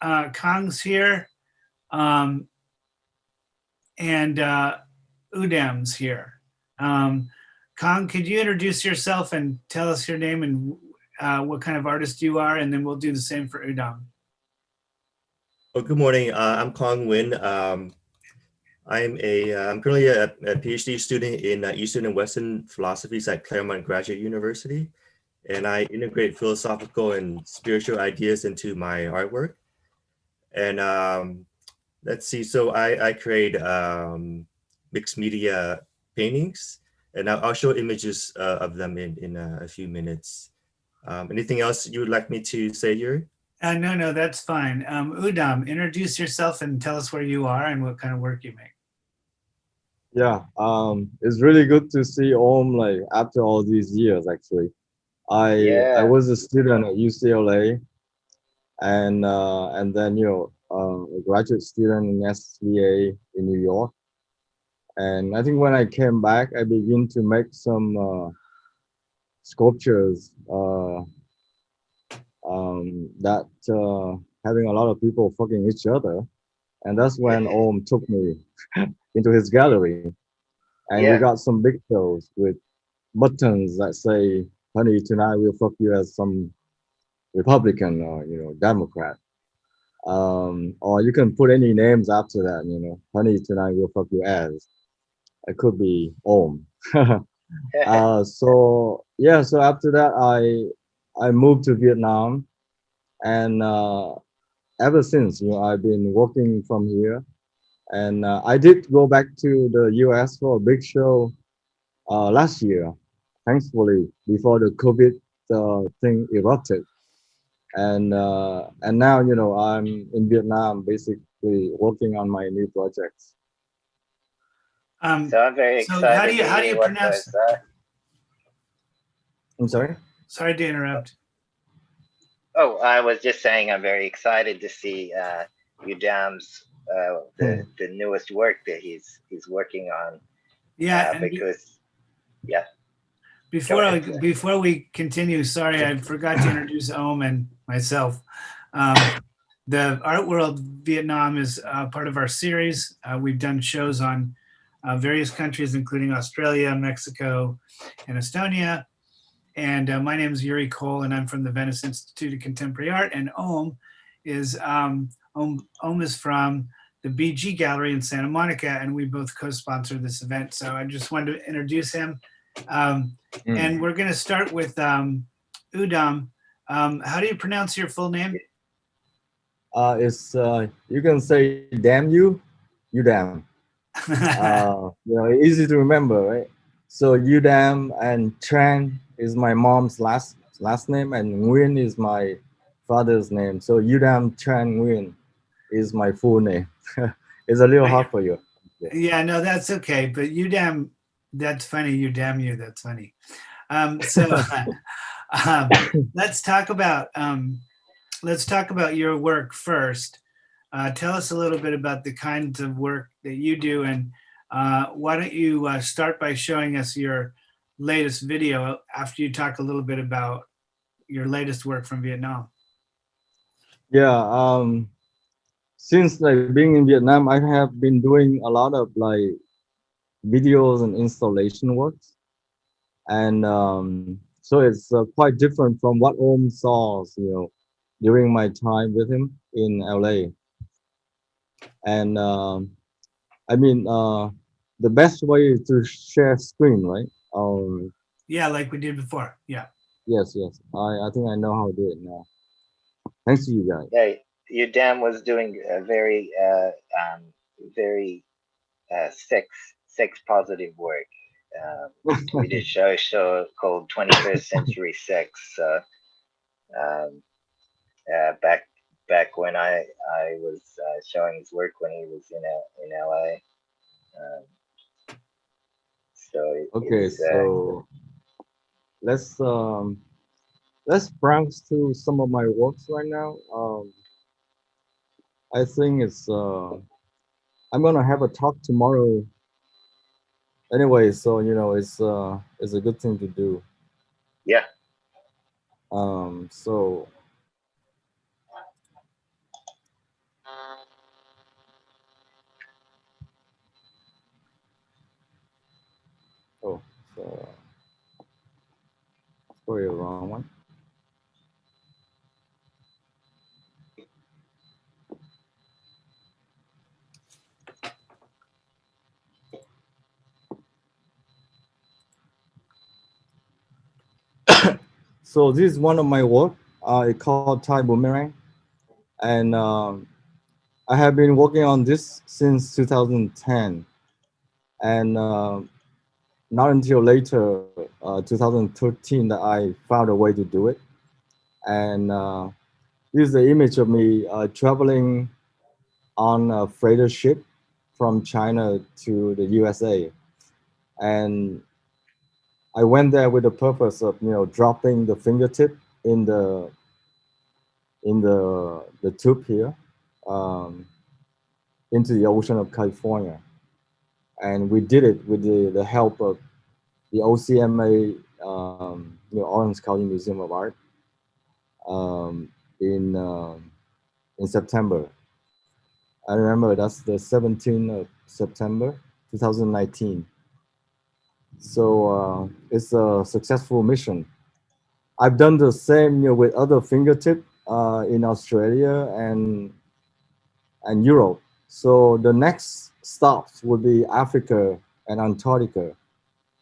Kong's here, and UnDam's here. Kong, could you introduce yourself and tell us your name and what kind of artist you are, and then we'll do the same for UnDam. Oh, good morning. I'm Nguyen. I'm currently a PhD student in Eastern and Western philosophies at Claremont Graduate University, and I integrate philosophical and spiritual ideas into my artwork. And let's see, so I create mixed media paintings, and I'll show images of them in a few minutes. Anything else you would like me to say here? No, that's fine. UnDam, introduce yourself and tell us where you are and what kind of work you make. Yeah, it's really good to see Om like after all these years. Actually, I Yeah. was a student at UCLA, and then a graduate student in SVA in New York. And I think when I came back, I began to make some sculptures that having a lot of people fucking each other, and that's when Om took me into his gallery, and we Yeah. got some big shows with buttons that say, "Honey, tonight we'll fuck you as some Republican or Democrat." Or you can put any names after that, "Honey, tonight we'll fuck you as." It could be Om. So yeah, so after that, I moved to Vietnam, and ever since, I've been working from here. And I did go back to the U.S. for a big show last year, thankfully, before the COVID thing erupted. And now, I'm in Vietnam, basically working on my new projects. So I'm very So excited how to do hear you what pronounce? those are. I'm sorry. Sorry to interrupt. Oh, I was just saying I'm very excited to see UDAM's the newest work that he's working on. Yeah, and Because yeah. Go ahead. before we continue, sorry, I forgot to introduce Om and myself. The Art World Vietnam is part of our series. We've done shows on various countries, including Australia, Mexico, and Estonia. And my name is Yuri Koll, and I'm from the Venice Institute of Contemporary Art. And Om is Om is from the BG Gallery in Santa Monica, and we both co-sponsored this event. So I just wanted to introduce him. And we're going to start with UnDam. How do you pronounce your full name? It's you can say "damn you damn." Easy to remember, right? So UnDam and Tran is my mom's last name, and Nguyen is my father's name. So UnDam Tran Nguyen is my full name. It's a little hard for you. Yeah, no, that's okay. But UnDam, that's funny. You damn you, that's funny. So let's talk about your work first. Tell us a little bit about the kinds of work that you do, and why don't you start by showing us your latest video after you talk a little bit about your latest work from Vietnam. Yeah. Since like being in Vietnam, I have been doing a lot of like videos and installation works, and so it's quite different from what Om saw, during my time with him in LA. And I mean, the best way is to share screen, right? Yeah, like we did before. Yeah. Yes. I think I know how to do it now. Thanks to you guys. Yeah, UDAM was doing a very sex positive work. We did a show called 21st Century Sex. Um, back when I was showing his work when he was in LA. Um, so Okay, it's so let's browse through some of my works right now. I think it's I'm gonna have a talk tomorrow anyway, so it's a good thing to do. yeah. So probably the wrong one. So this is one of my work. It's called Tai Boomerang, and I have been working on this since 2010, and not until later, 2013, that I found a way to do it. And this is the image of me traveling on a freighter ship from China to the USA, and I went there with the purpose of dropping the fingertip in the tube here, um, into the ocean of California, and we did it with the help of the OCMA, Orange County Museum of Art, um, in in September. I remember that's the 17th of September, 2019. So it's a successful mission. I've done the same with other fingertip in Australia and Europe. So the next stops would be Africa and Antarctica.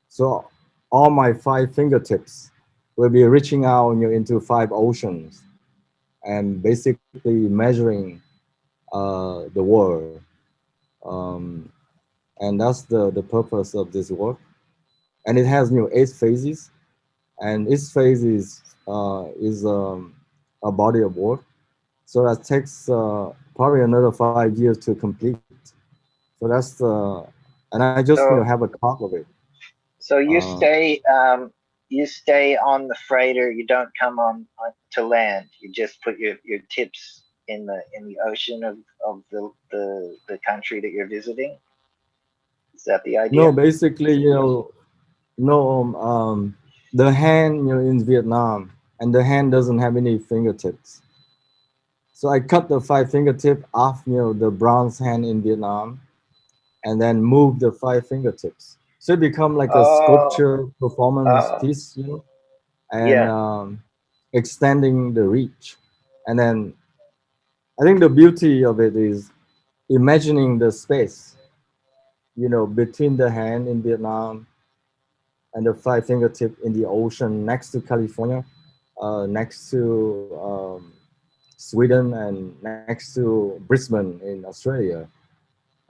So all my 5 fingertips will be reaching out into 5 oceans and basically measuring the world. Um, and that's the purpose of this work. And it has 8 phases, and each phase is a body of work. So that takes probably another 5 years to complete. So that's and I just So, have a talk of it. so Uh, you stay on the freighter. You don't come on to land. You just put your tips in the ocean of the country that you're visiting. Is that the no, idea? basically, no, the hand, in Vietnam, and the hand doesn't have any fingertips. So I cut the 5 fingertip off, the bronze hand in Vietnam, and then move the 5 fingertips. So it become like a Oh, sculpture performance oh, piece, and yeah. extending the reach. And then I think the beauty of it is imagining the space, between the hand in Vietnam and the 5 fingertip in the ocean next to California, next to Sweden, and next to Brisbane in Australia.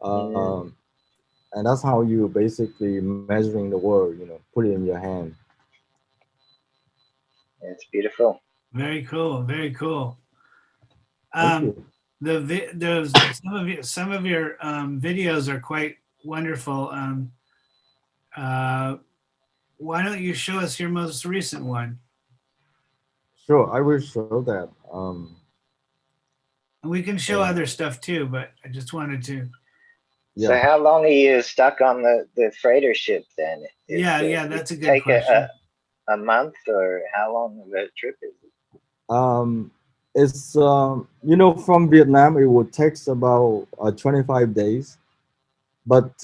Mm, Um, and that's how you basically measuring the world, put it in your hand. it's beautiful. Very cool. Very cool. Thank Um, you. those some of your videos are quite wonderful. Uh, why don't you show us your most recent one? Sure, I will show that. And we can show Uh, other stuff too, but I just wanted to. So yeah. how long are you stuck on the freighter ship then? Yeah, It that's a good take question. a month, or how long of a trip is it? Um, it's from Vietnam it would takes about 25 days, but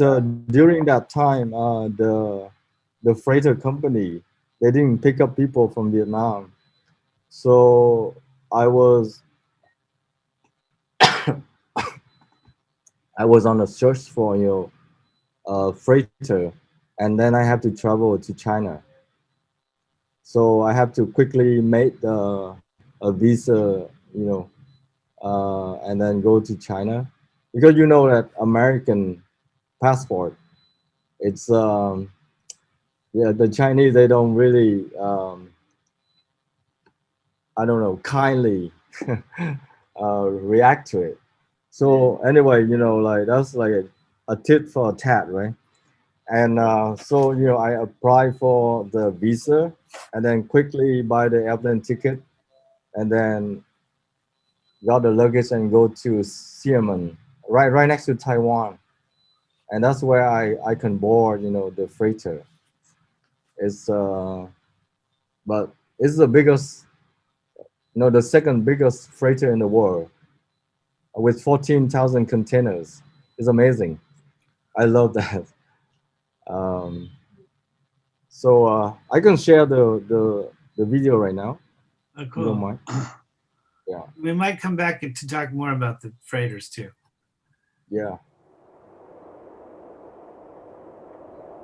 during that time the freighter company, they didn't pick up people from Vietnam, so I was I was on a search for a freighter, and then I have to travel to China. So I have to quickly make a visa, and then go to China, because that American passport, it's yeah, the Chinese, they don't really I don't know, kindly react to it. Mm, So anyway, like that's like a tit for a tat, right? And so I apply for the visa, and then quickly buy the airplane ticket, and then got the luggage and go to Xiamen, right next to Taiwan, and that's where I can board the freighter. It's but it's the biggest, the second biggest freighter in the world, with 14,000 containers. It's amazing. I love that. Um, so I can share the video right now. Oh, You don't cool. mind? Yeah. We might come back to talk more about the freighters too. Yeah.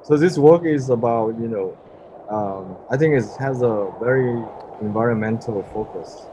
So this work is about, I think it has a very environmental focus.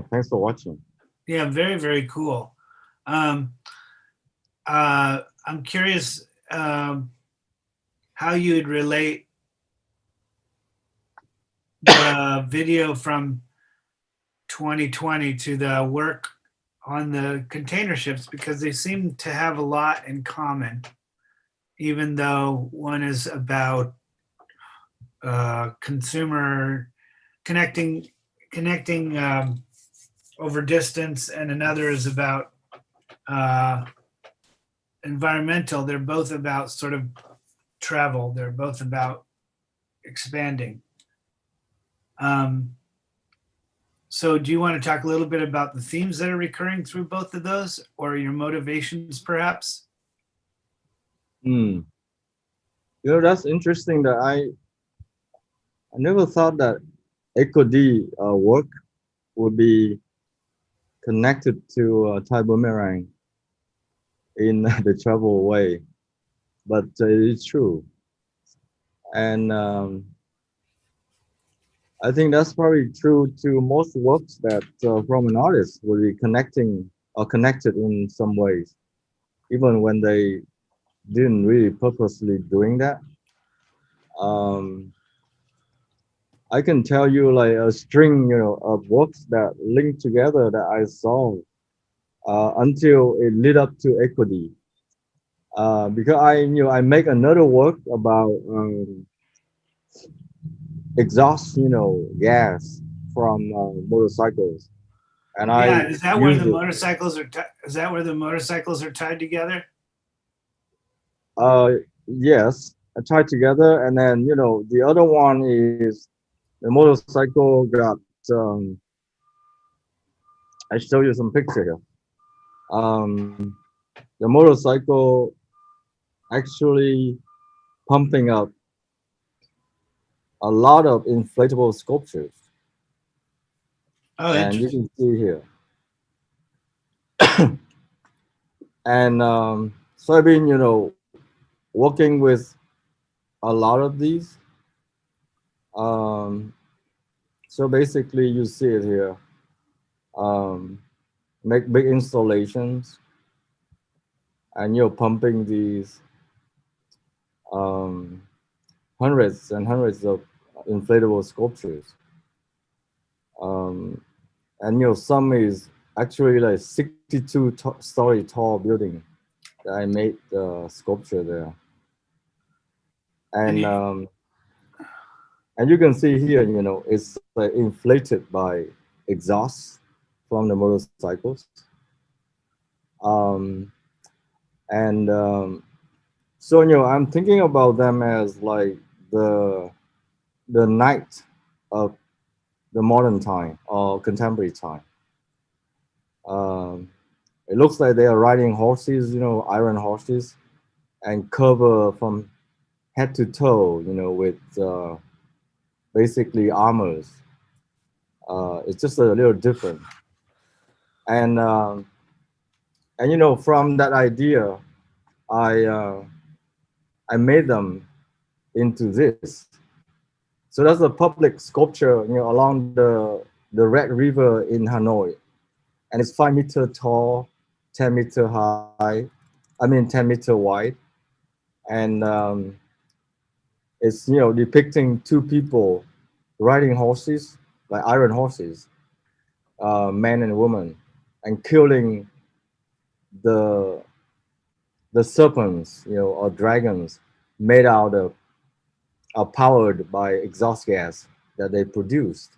Yeah, thanks for watching. Yeah, very, very cool. I'm curious how you'd relate the video from 2020 to the work on the container ships, because they seem to have a lot in common, even though one is about consumer connecting over distance, and another is about environmental. They're both about sort of travel. They're both about expanding. So do you want to talk a little bit about the themes that are recurring through both of those, or your motivations perhaps? You know, that's interesting that I never thought that eco-D work would be connected to Tai Boomerang in the travel way, but it's true. And I think that's probably true to most works that from an artist will be connecting or connected in some ways, even when they didn't really purposely doing that. I can tell you like a string, you know, of works that link together that I saw until it led up to equity. Because I make another work about exhaust, gas from motorcycles, and I Yeah, is that where use the it. motorcycles are? Is that where the motorcycles are tied together? Yes, I tied together, and then the other one is the motorcycle got. I show you some picture here. The motorcycle actually pumping up a lot of inflatable sculptures, Oh, and you interesting. can see here. And so I've been, working with a lot of these. Um, so basically, you see it here. Make big installations, and you're pumping these um, hundreds and hundreds of inflatable sculptures. Um, and some is actually like 62-story tall building that I made the sculpture there. And And you, and you can see here, it's inflated by exhaust from the motorcycles. Um, and so I'm thinking about them as like the night of the modern time or contemporary time. Um, it looks like they are riding horses, iron horses, and cover from head to toe, with basically armors. It's just a little different. And from that idea, I uh, I made them into this. So that's a public sculpture, along the Red River in Hanoi, and it's 5 meter tall, 10 meter high. I mean, 10 meter wide, and it's depicting two people riding horses, like iron horses, man and woman, and killing the serpents, or dragons made out of are powered by exhaust gas that they produced.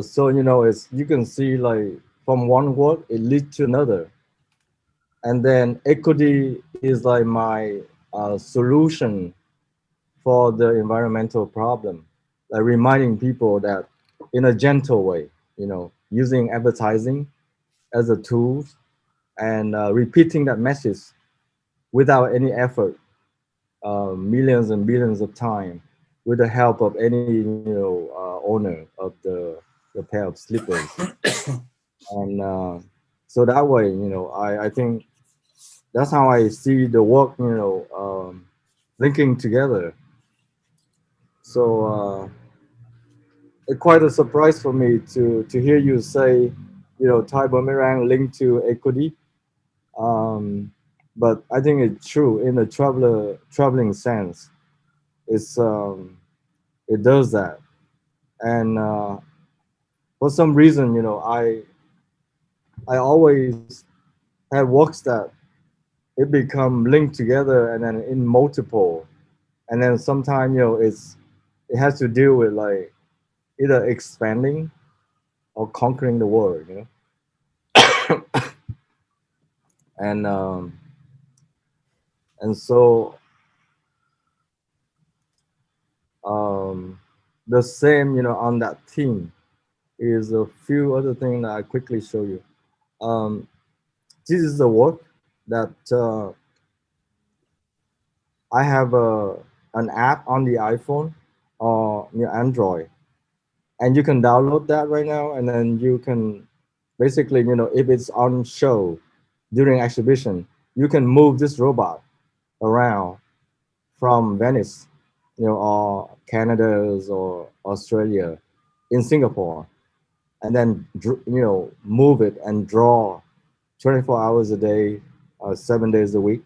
So it's you can see like from one work it leads to another, and then equity is like my solution for the environmental problem, like reminding people that in a gentle way, using advertising as a tool and repeating that message without any effort, millions and billions of time, with the help of any owner of the pair of slippers. And so that way, I think that's how I see the work, linking together. So quite a surprise for me to hear you say, Tai Boomerang linked to equity. Um, but I think it's true in the traveling sense. It's it does that, and for some reason, I always have works that it become linked together and then in multiple, and then sometimes it has to deal with like either expanding or conquering the world. And so um, the same, on that theme is a few other things that I quickly show you. Um, this is the work that I have an app on the iPhone or Android, and you can download that right now, and then you can basically, if it's on show during exhibition, you can move this robot around from Venice, or Canada's or Australia in Singapore, and then move it and draw 24 hours a day, 7 days a week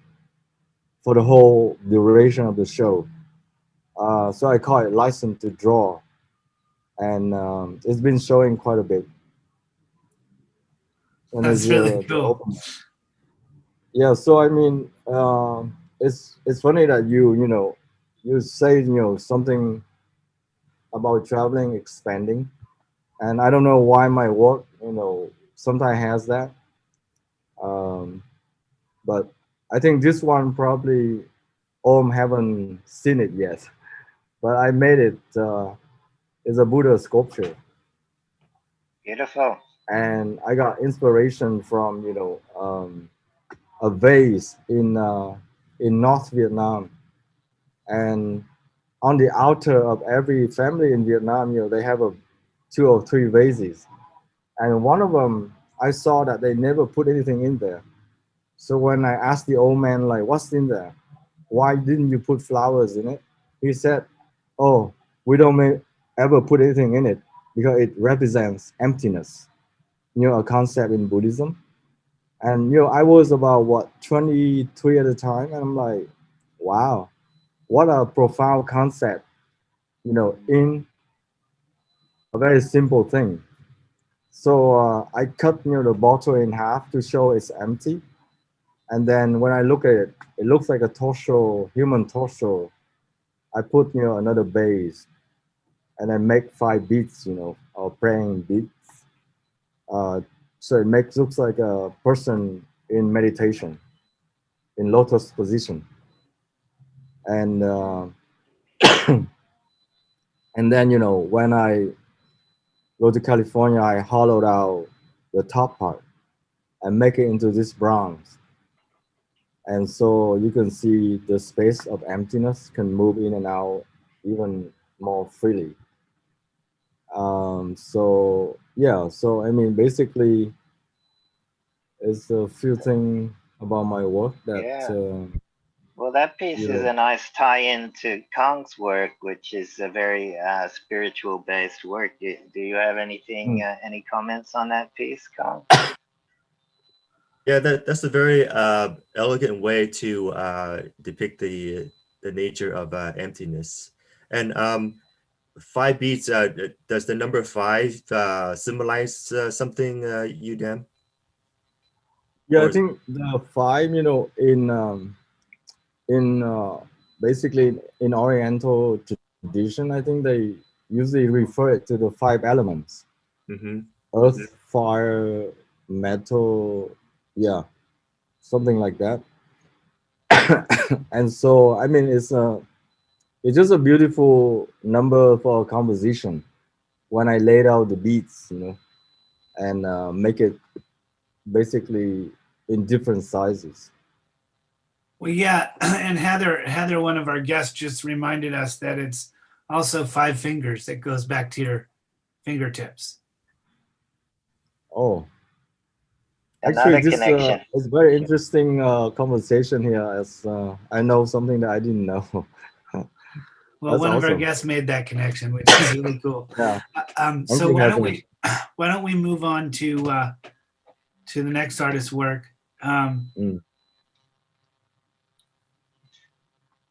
for the whole duration of the show. So I call it license to draw, and it's been showing quite a bit. And That's it's really the cool. open. Yeah. So I mean, it's funny that you say something about traveling, expanding, and I don't know why my work sometimes has that. Um, but I think this one probably haven't seen it yet, but I made it. It's a Buddha sculpture, Beautiful. and I got inspiration from a vase in North Vietnam, and on the altar of every family in Vietnam, they have a two or three vases, and one of them I saw that they never put anything in there. So when I asked the old man like, "What's in there? Why didn't you put flowers in it?" He said, "Oh, we don't ever put anything in it because it represents emptiness. A concept in Buddhism." And I was about what 23 at the time, and I'm like, wow, what a profound concept, in a very simple thing. So I cut the bottle in half to show it's empty, and then when I look at it, it looks like a torso, human torso. I put another base, and then make 5 beats, or praying beats. Uh, so it makes looks like a person in meditation, in lotus position, and and then when I go to California, I hollowed out the top part and make it into this bronze, and so you can see the space of emptiness can move in and out even more freely. So yeah, so I mean, basically, it's a few things about my work that Yeah. Well, that piece is a nice tie-in to Kong's work, which is a very spiritual-based work. Do you have anything, any comments on that piece, Kong? Yeah, that's a very elegant way to depict the nature of emptiness. And 5 beats, does the number 5 symbolize something, UnDam? Yeah, I Or think the 5, in basically in Oriental tradition, I think they usually refer it to the 5 elements: Mhm. earth, fire, metal, yeah, something like that. And so, I mean, it's just a beautiful number for a composition when I laid out the beats, and make it basically in different sizes. Well, yeah, and Heather, one of our guests, just reminded us that it's also 5 fingers that goes back to your fingertips. Oh, actually, Another this connection. is very interesting conversation here, as I know something that I didn't know. Well, That's one of our awesome. guests made that connection, which is really cool. Yeah. So you, why don't we move on to the next artist's work?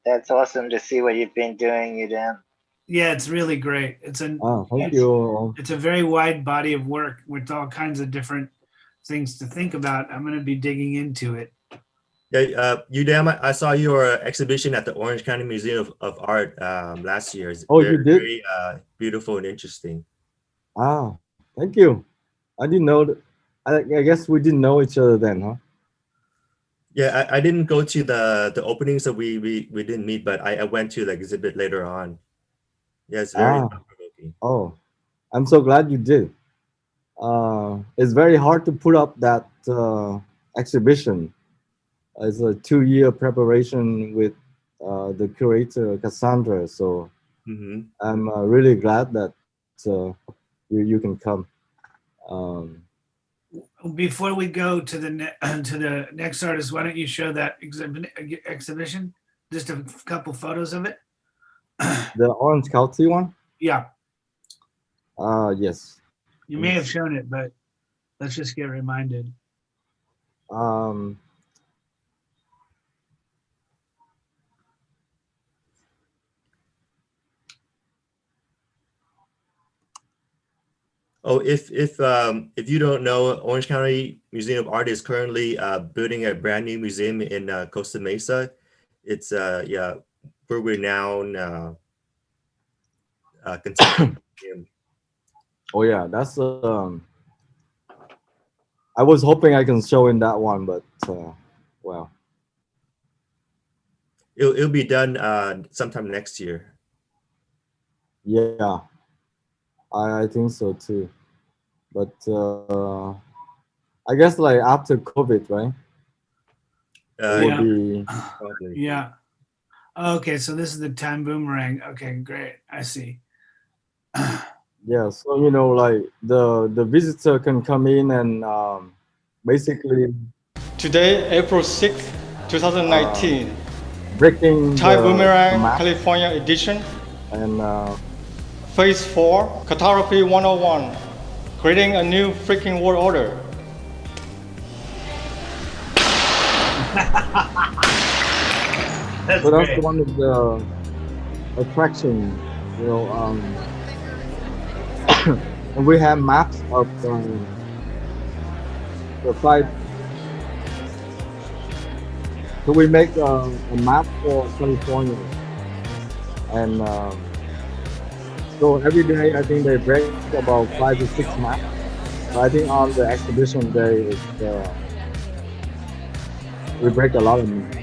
That's awesome to see what you've been doing, UnDam. Yeah, it's really great. It's thank you. It's a very wide body of work with all kinds of different things to think about. I'm going to be digging into it. Yeah, UnDam, I saw your exhibition at the Orange County Museum of Art last year. It's Oh, you did? Very beautiful and interesting. Thank you. I didn't know that. I guess we didn't know each other then, huh? Yeah, I didn't go to the opening, so we didn't meet, but I went to the exhibit later on. Yeah, it's very thought-provoking. Oh, I'm so glad you did. It's very hard to put up that exhibition. It's a 2-year preparation with the curator Cassandra. So I'm really glad that you can come. Before we go to the next artist, why don't you show that exhibition? Just a couple photos of it. The Orange County one? Yeah. Yes. You may have shown it, but let's just get reminded. Oh, if you don't know, Orange County Museum of Art is currently building a brand new museum in Costa Mesa. It's yeah, world renowned contemporary museum. Oh yeah, that's I was hoping I can show in that one, but well, It'll be done sometime next year. Yeah, I think so too. But I guess like after COVID, right? It will be probably. Yeah. Okay, so this is the Tai Boomerang. Okay, great. I see. Yeah, so you know, like the visitor can come in and basically today, April 6th, 2019, breaking Tai the Boomerang map California edition, and Phase 4, Cartography 101, creating a new freaking world order. That's so that's great. one of the attraction, you know. And we have maps of the 5. So we make a map for California, and so every day I think they break about 5 to 6 maps. So I think on the exhibition day, we break a lot of maps.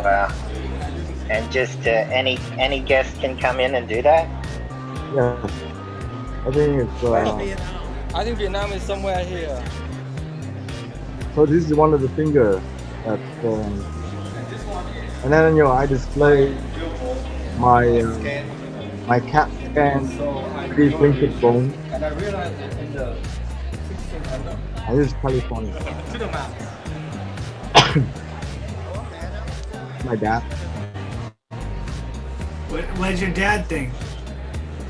Wow. And just any guest can come in and do that? Yeah, I think it's. I think Vietnam is somewhere here. So this is one of the fingers that, and then you know I display my my CAT scan 3D printed bone. And I realized that in the 1600. This is California. To the map. My dad. What did your dad think?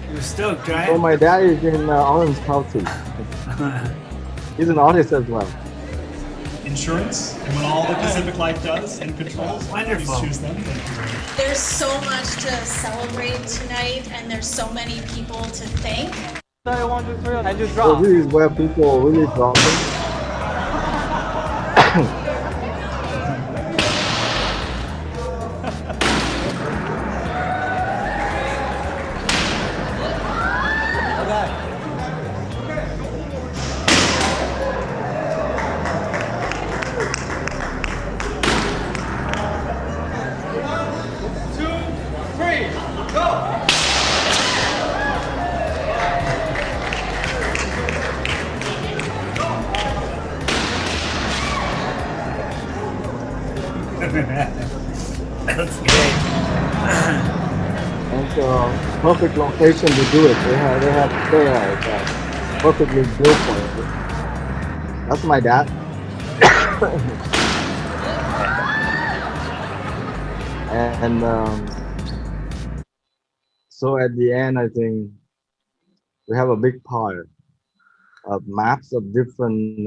He was stoked, right? So my dad is in Orange County. He's an artist as well. Insurance, and when all the Pacific Life does and controls, Wonderful. please choose them. Thank you very much. There's so much to celebrate tonight, and there's so many people to thank. 1, 2, 3, and you So drop. this is where people really drop it. That's great. And perfect location to do it. They have stairs perfectly built for it. That's my dad. And so at the end, I think we have a big pile of maps of different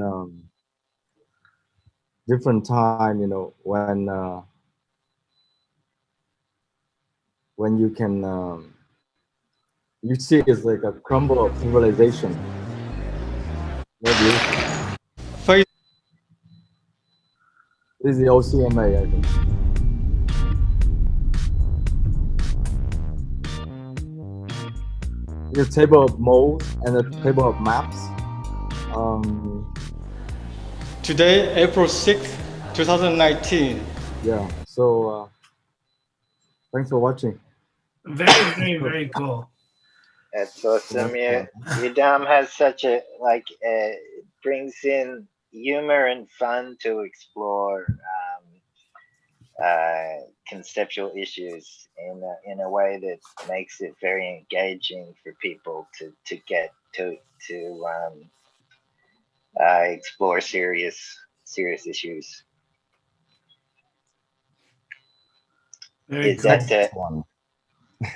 time, you know, when you can you see it's like a crumble of civilization. Maybe Face this is the OCMA, I think. The table of modes and the table of maps. today, April 6th, 2019. Yeah. So thanks for watching. Very, very, very cool. That's awesome. Yeah, UnDam has such a brings in humor and fun to explore conceptual issues in a way that makes it very engaging for people to get to explore serious issues. Very Is cool. that One.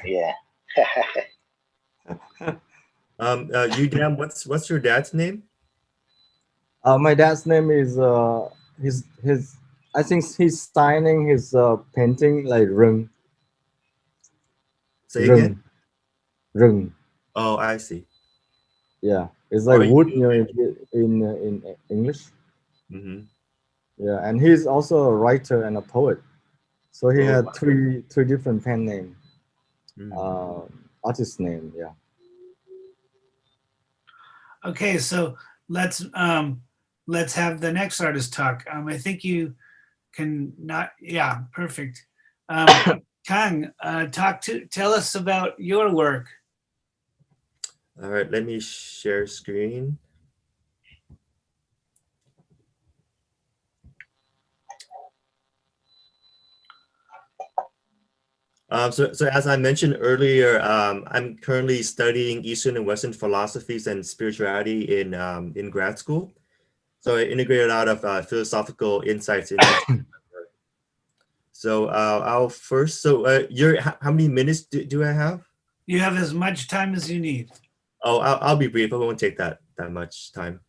yeah? UnDam, what's your dad's name? My dad's name is his. I think he's signing his painting like Rừng. Say again. Rừng. Oh, I see. Yeah, it's like Are wood, you- you know, in English. Mm-hmm. Yeah, and he's also a writer and a poet. So he Oh, had wow. three different pen names, Mm. artist name. Yeah. Okay, so let's have the next artist talk. I think you can not. Yeah, perfect. Kang, tell us about your work. All right, let me share screen. So as I mentioned earlier, I'm currently studying Eastern and Western philosophies and spirituality in grad school. So I integrate a lot of philosophical insights into my work. So I'll first. So how many minutes do I have? You have as much time as you need. Oh, I'll be brief. I won't take that much time.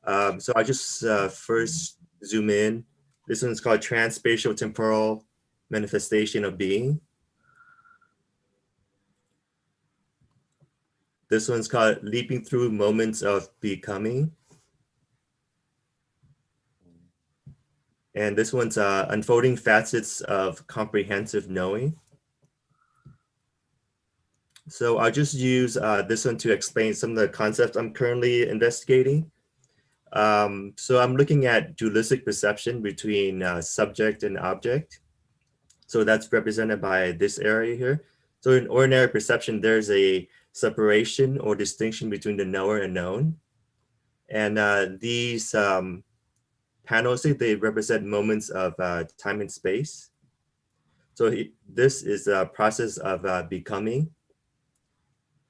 So I just first zoom in. This one's called Transspatial Temporal Manifestation of Being. This one's called Leaping Through Moments of Becoming. And this one's Unfolding Facets of Comprehensive Knowing. So I'll just use this one to explain some of the concepts I'm currently investigating. So I'm looking at dualistic perception between subject and object. So that's represented by this area here. So in ordinary perception, there's a separation or distinction between the knower and known. And these panels, they represent moments of time and space. So this is a process of becoming.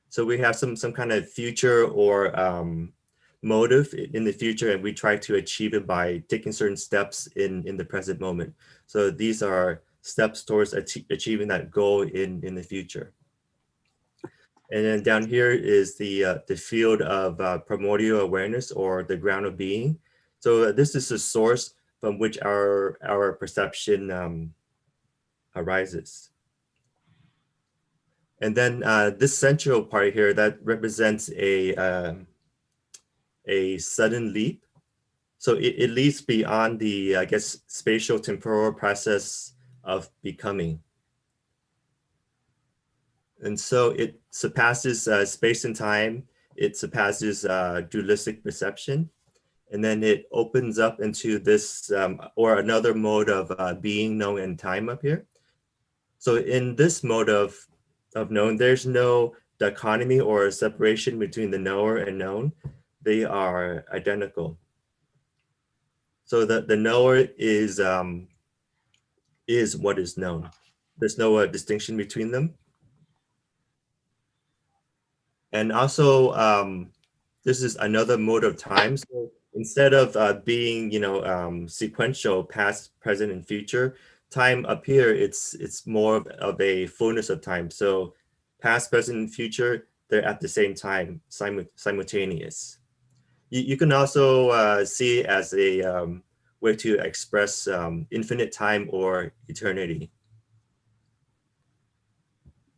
So we have some kind of future or motive in the future, and we try to achieve it by taking certain steps in the present moment. So these are steps towards achieving that goal in the future. And then down here is the field of primordial awareness, or the ground of being. So this is the source from which our perception arises. And then this central part here, that represents a sudden leap. So it leads beyond the, I guess, spatial temporal process of becoming. And so it surpasses space and time. It surpasses dualistic perception. And then it opens up into this, or another mode of being, knowing, and time up here. So in this mode of knowing, there's no dichotomy or separation between the knower and known. They are identical. So the knower is what is known. There's no distinction between them. And also, this is another mode of time. So instead of being, sequential, past, present, and future, time up here, it's more of a fullness of time. So past, present, and future, they're at the same time, simultaneous. You can also see it as a way to express infinite time or eternity.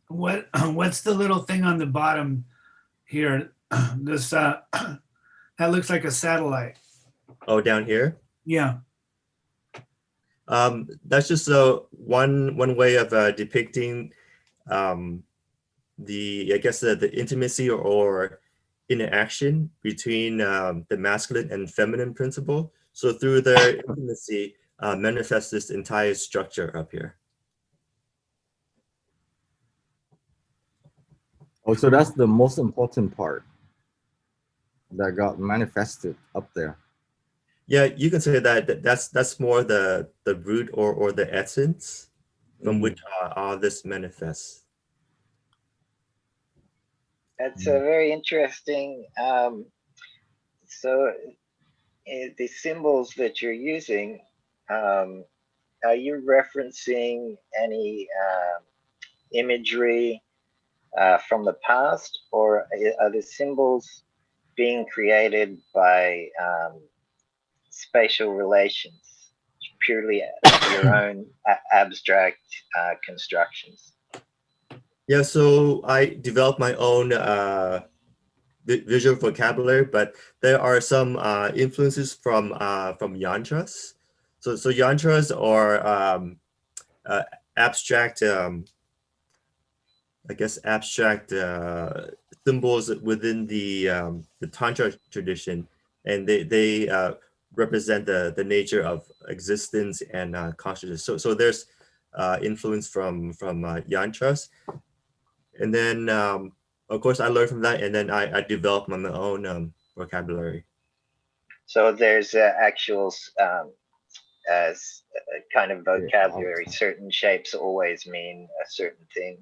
What's the little thing on the bottom here? This that looks like a satellite. Oh, down here? Yeah. That's just one way of depicting I guess the intimacy or interaction between the masculine and feminine principle. So through their intimacy, manifests this entire structure up here. Oh, so that's the most important part that got manifested up there. Yeah, you can say that's more the root or the essence from which all this manifests. That's a very interesting. So the symbols that you're using, are you referencing any imagery from the past, or are the symbols being created by spatial relations, purely your own abstract constructions? Yeah, so I developed my own visual vocabulary, but there are some influences from Yantras. So Yantras are abstract, I guess abstract symbols within the Tantra tradition, and they represent the nature of existence and consciousness. So there's influence from Yantras. And then, of course, I learned from that, and then I developed my own vocabulary. So there's actual kind of vocabulary. Certain shapes always mean a certain thing.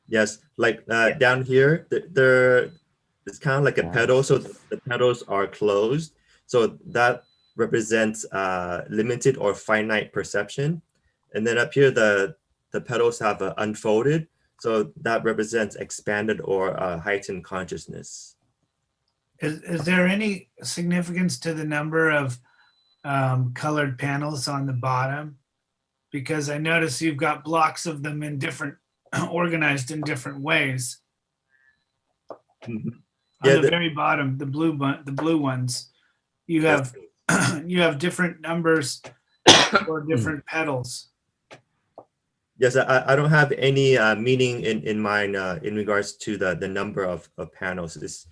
Yes, like down here, it's kind of like a petal. So the petals are closed. So that represents limited or finite perception. And then up here, the petals have unfolded. So that represents expanded or heightened consciousness. Is there any significance to the number of colored panels on the bottom? Because I notice you've got blocks of them in different, organized in different ways. Mm-hmm. On the very bottom, the blue ones, you have you have different numbers for different petals. Yes, I don't have any meaning in mind in regards to the number of panels. It's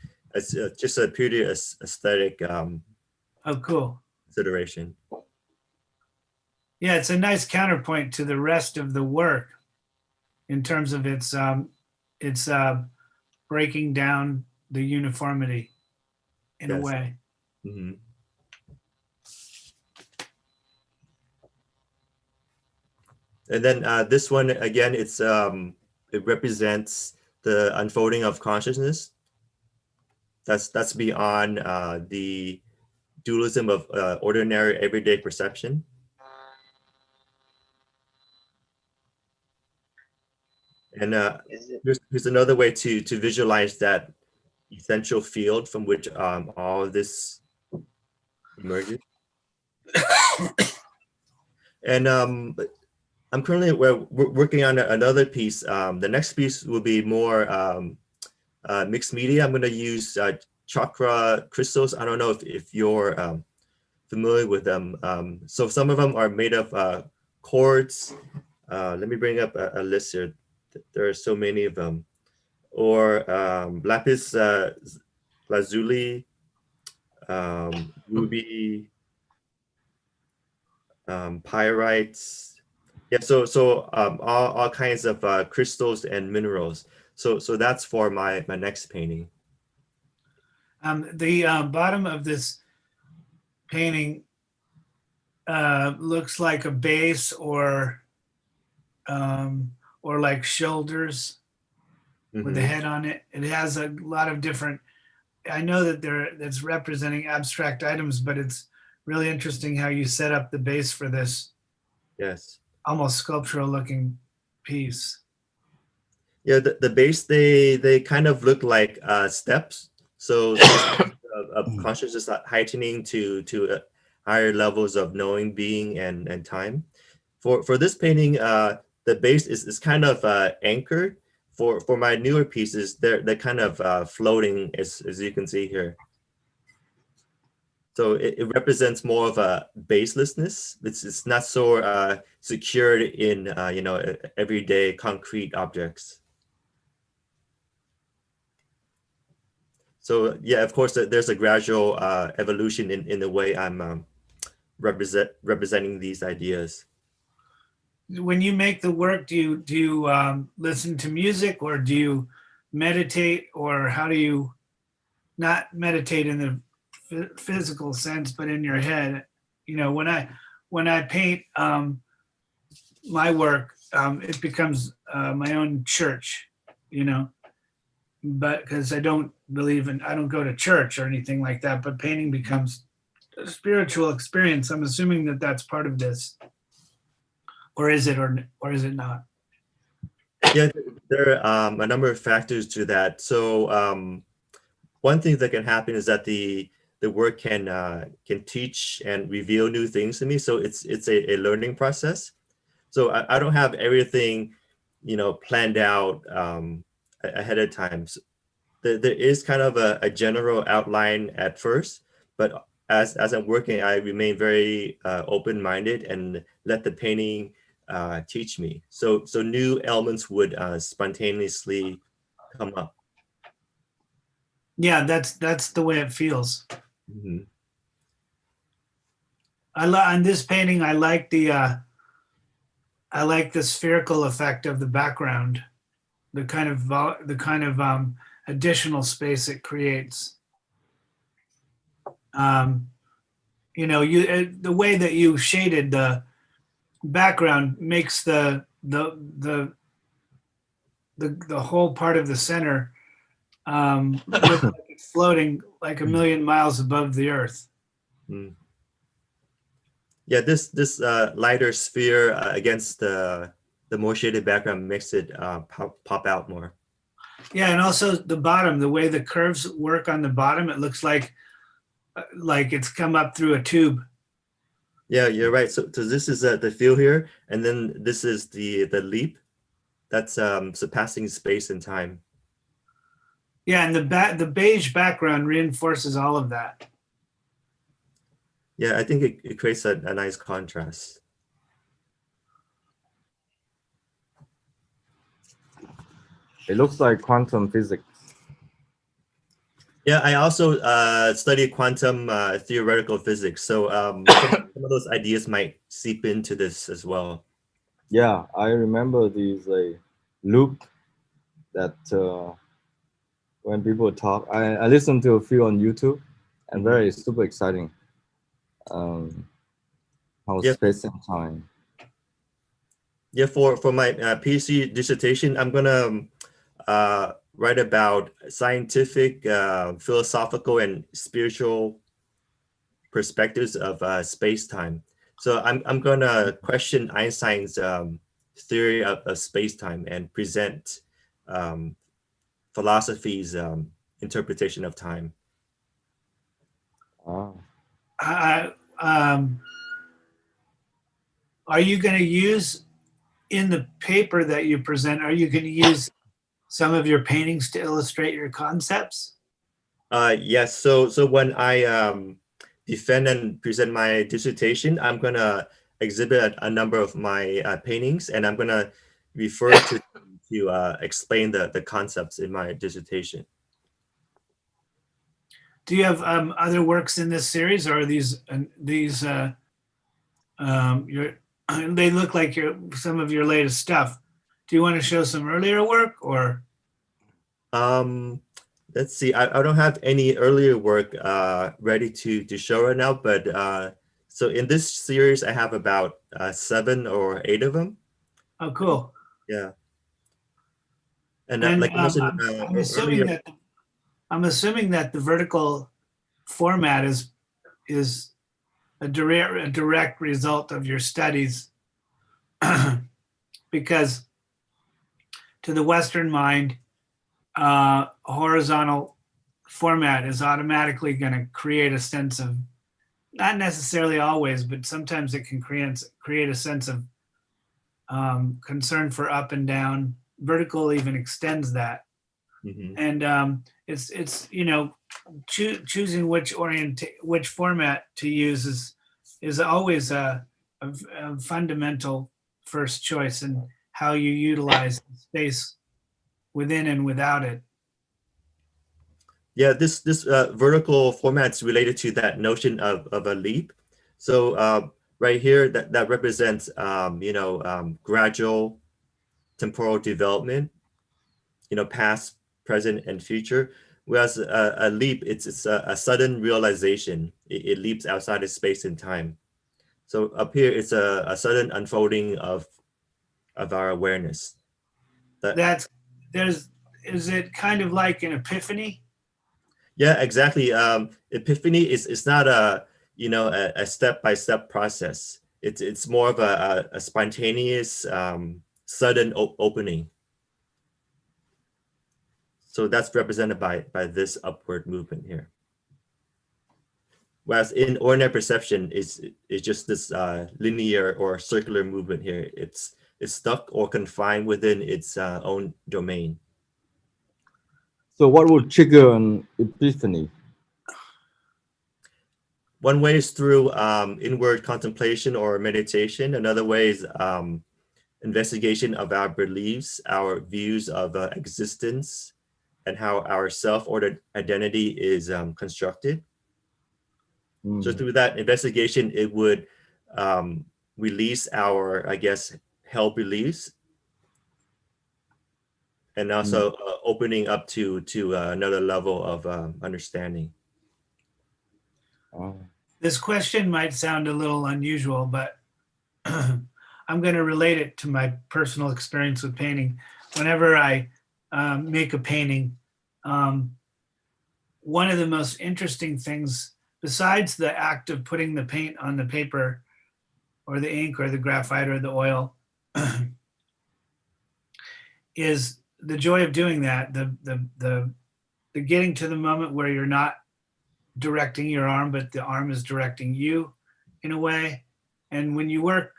just a purely aesthetic Oh, cool. consideration. Yeah, it's a nice counterpoint to the rest of the work in terms of its breaking down the uniformity in a way. Mm-hmm. And then this one again, it represents the unfolding of consciousness. That's beyond the dualism of ordinary everyday perception. And here's another way to visualize that essential field from which all of this emerges. And I'm currently working on another piece. The next piece will be more mixed media. I'm going to use chakra crystals. I don't know if you're familiar with them. So some of them are made of quartz. Let me bring up a list here. There are so many of them. Or lapis lazuli, ruby, pyrites. Yeah, so all kinds of crystals and minerals. So that's for my next painting. The bottom of this painting looks like a base or like shoulders with a head on it. It has a lot of different. I know that that's representing abstract items, but it's really interesting how you set up the base for this. Yes. almost sculptural looking piece. Yeah, the base, they kind of look like steps. So of consciousness heightening to higher levels of knowing, being, and time. For this painting, the base is kind of anchored. For my newer pieces, they're kind of floating, as you can see here. So it represents more of a baselessness. It's not so secured in everyday concrete objects. So yeah, of course, there's a gradual evolution in the way I'm representing these ideas. When you make the work, do you listen to music, or do you meditate, or how do you not meditate in the physical sense, but in your head? You know, when I paint my work, it becomes my own church, you know, but because I don't go to church or anything like that, but painting becomes a spiritual experience. I'm assuming that that's part of this. Or is it, or is it not? Yeah, there are a number of factors to that. So one thing that can happen is that the work can teach and reveal new things to me. So it's a learning process. So I don't have everything, planned out ahead of time. So there is kind of a general outline at first, but as I'm working, I remain very open-minded and let the painting teach me. So new elements would spontaneously come up. Yeah, that's the way it feels. Mm-hmm. On this painting, I like the spherical effect of the background, the kind of additional space it creates. The way that you shaded the background makes the whole part of the center look like it's floating like a million miles above the earth. Mm. Yeah, this lighter sphere against the more shaded background makes it pop out more. Yeah, and also the bottom, the way the curves work on the bottom, it looks like it's come up through a tube. Yeah, you're right. So this is the feel here, and then this is the leap. That's surpassing space and time. Yeah, and the beige background reinforces all of that. Yeah, I think it creates a nice contrast. It looks like quantum physics. Yeah, I also study quantum theoretical physics. So some of those ideas might seep into this as well. Yeah, I remember these loop that when people talk, I listened to a few on YouTube, and very super exciting. How space and time. Yeah, for my PhD dissertation, I'm gonna write about scientific, philosophical, and spiritual perspectives of space-time. So I'm gonna question Einstein's theory of space-time and present philosophy's interpretation of time. Oh. Are you going to use, in the paper that you present, are you going to use some of your paintings to illustrate your concepts? Yes. So when I defend and present my dissertation, I'm going to exhibit a number of my paintings, and I'm going to refer to explain the concepts in my dissertation. Do you have other works in this series, or are these they look like some of your latest stuff? Do you want to show some earlier work, or? Let's see. I don't have any earlier work ready to show right now, but so in this series, I have about 7 or 8 of them. Oh, cool. Yeah. And like I mentioned, I'm assuming that the vertical format is a direct result of your studies because to the Western mind, horizontal format is automatically going to create a sense of, not necessarily always, but sometimes it can create a sense of concern for up and down. Vertical even extends that. Mhm. And it's choosing which format to use is always a fundamental first choice in how you utilize space within and without it. Yeah, this vertical format's related to that notion of a leap. So right here, that represents gradual temporal development, past, present, and future. Whereas a leap, it's a sudden realization. It leaps outside of space and time. So up here, it's a sudden unfolding of our awareness. Is it kind of like an epiphany? Yeah, exactly. Epiphany is not a step-by-step process. It's more of a spontaneous, sudden opening. So that's represented by this upward movement here. Whereas in ordinary perception is just this linear or circular movement here. It's stuck or confined within its own domain. So what would trigger an epiphany? One way is through inward contemplation or meditation. Another way is investigation of our beliefs, our views of existence, and how our self or identity is constructed. So through that investigation, it would release our, I guess, held beliefs, and also opening up to another level of understanding. This question might sound a little unusual, but I'm going to relate it to my personal experience with painting. Whenever I make a painting, one of the most interesting things, besides the act of putting the paint on the paper or the ink or the graphite or the oil, is the joy of doing that, the getting to the moment where you're not directing your arm, but the arm is directing you in a way. And when you work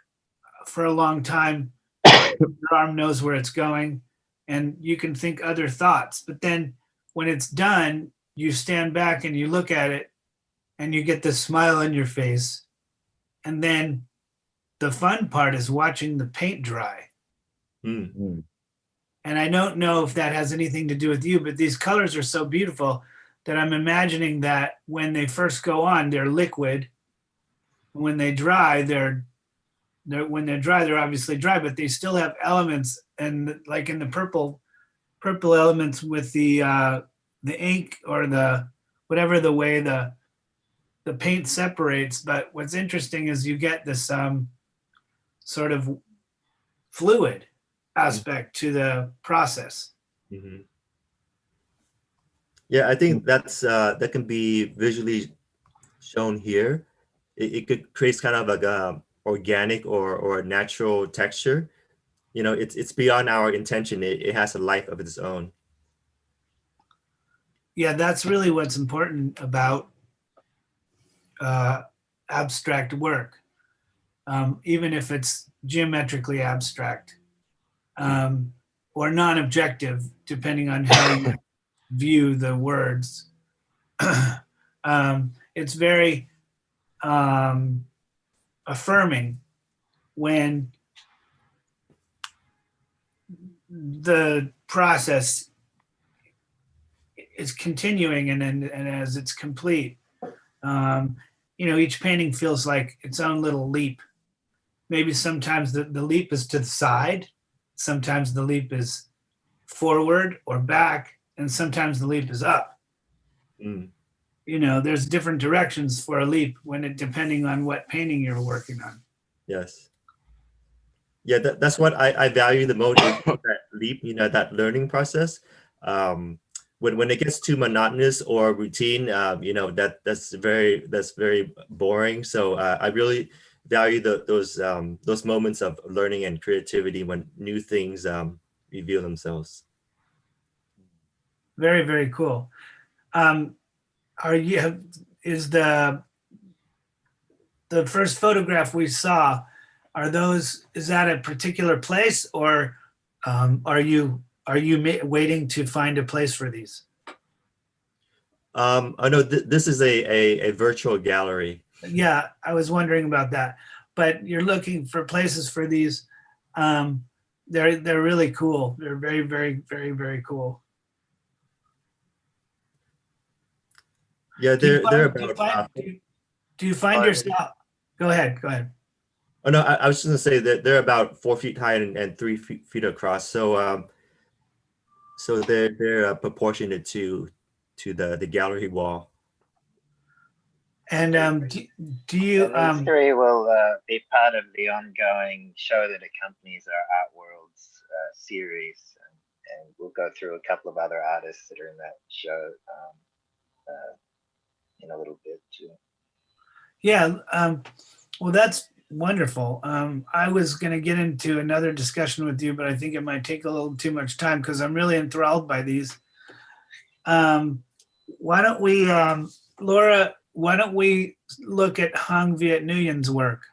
for a long time, your arm knows where it's going and you can think other thoughts. But then when it's done, you stand back and you look at it and you get this smile on your face. And then the fun part is watching the paint dry. Mm. And I don't know if that has anything to do with you, but these colors are so beautiful that I'm imagining that when they first go on, they're liquid. When they dry, they're obviously dry, but they still have elements. And like in the purple elements with the ink or the whatever the way the paint separates. But what's interesting is you get this sort of fluid aspect to the process. Mm-hmm. Yeah, I think that can be visually shown here. It could create kind of like a organic or a natural texture. It's beyond our intention. It has a life of its own. Yeah, that's really what's important about abstract work, even if it's geometrically abstract or non-objective, depending on how you view the words. It's very affirming when the process is continuing and as it's complete. Each painting feels like its own little leap. Maybe sometimes the leap is to the side, sometimes the leap is forward or back, and sometimes the leap is up. There's different directions for a leap depending on what painting you're working on. Yes. Yeah, that's what I value the most, that leap, that learning process. When it gets too monotonous or routine, that's very boring. So I really value those moments of learning and creativity when new things reveal themselves. Very, very cool. Is the first photograph we saw, is that a particular place, or are you waiting to find a place for these? Oh no, this is a virtual gallery. Yeah, I was wondering about that. But you're looking for places for these. They're really cool. They're very, very, very, very cool. Yeah, Do you find Sorry. yourself? Go ahead. Oh no, I was just gonna say that they're about 4 feet high and 3 feet across. So so they're proportionate to the gallery wall. And do you these three will be part of the ongoing show that accompanies our Art Worlds series, and we'll go through a couple of other artists that are in that show in a little bit too. Yeah, well, that's wonderful. I was going to get into another discussion with you, but I think it might take a little too much time because I'm really enthralled by these. Why don't we, Laura, why don't we look at Hoang Viet Nguyen's work?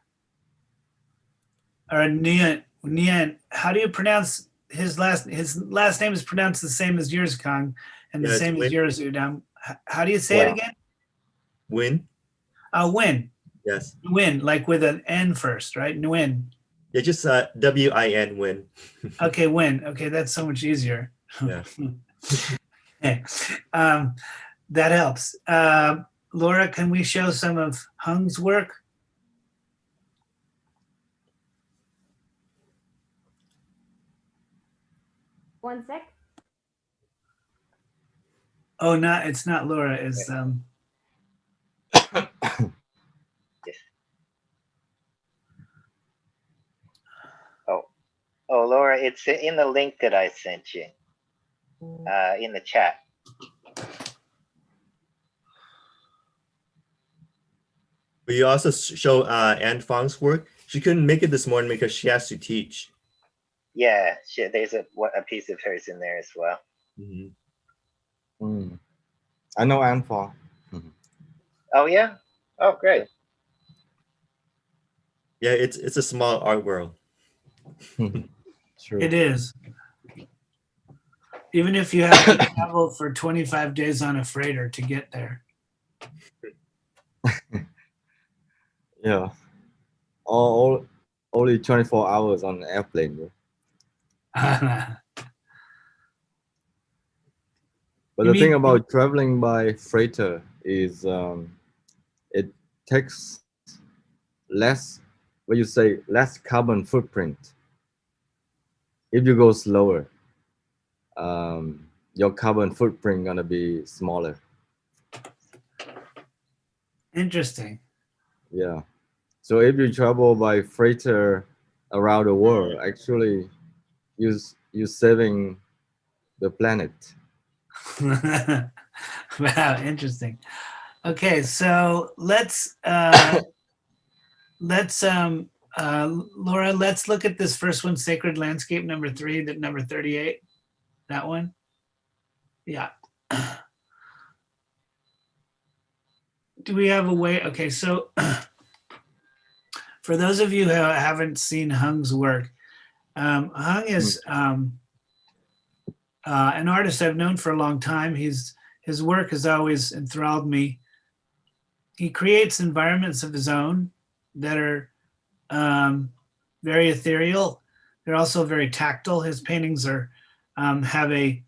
Or Nguyen, how do you pronounce his last name is pronounced the same as yours, Kang, and the same as yours, UnDam. How do you say it again? Nguyen? Nguyen. Yes. Nguyen, like with an N first, right? Nguyen. Yeah, just W-I-N, Nguyen. Okay, Nguyen. Okay, that's so much easier. Yeah. Okay. That helps. Laura, can we show some of Hung's work? One sec. Oh, it's not Laura, it's Oh, Laura, it's in the link that I sent you in the chat. We also show Anne Fong's work. She couldn't make it this morning because she has to teach. Yeah, there's a piece of hers in there as well. Mm. I know Anne Fong. Oh yeah? Oh great. Yeah, it's a small art world. True. It is. Even if you have to travel for 25 days on a freighter to get there. Yeah. All only 24 hours on an airplane. But You the thing mean- about traveling by freighter is it takes less, what you say, less carbon footprint. If you go slower, your carbon footprint gonna be smaller. Interesting. Yeah. So if you travel by freighter around the world, actually you're saving the planet. Wow, interesting. Okay, so let's Laura, let's look at this first one, Sacred Landscape number 3, that number 38. That one. Yeah. Do we have a way? Okay, so for those of you who haven't seen Hung's work, Hung is an artist I've known for a long time. His work has always enthralled me. He creates environments of his own that are very ethereal. They're also very tactile. His paintings are have a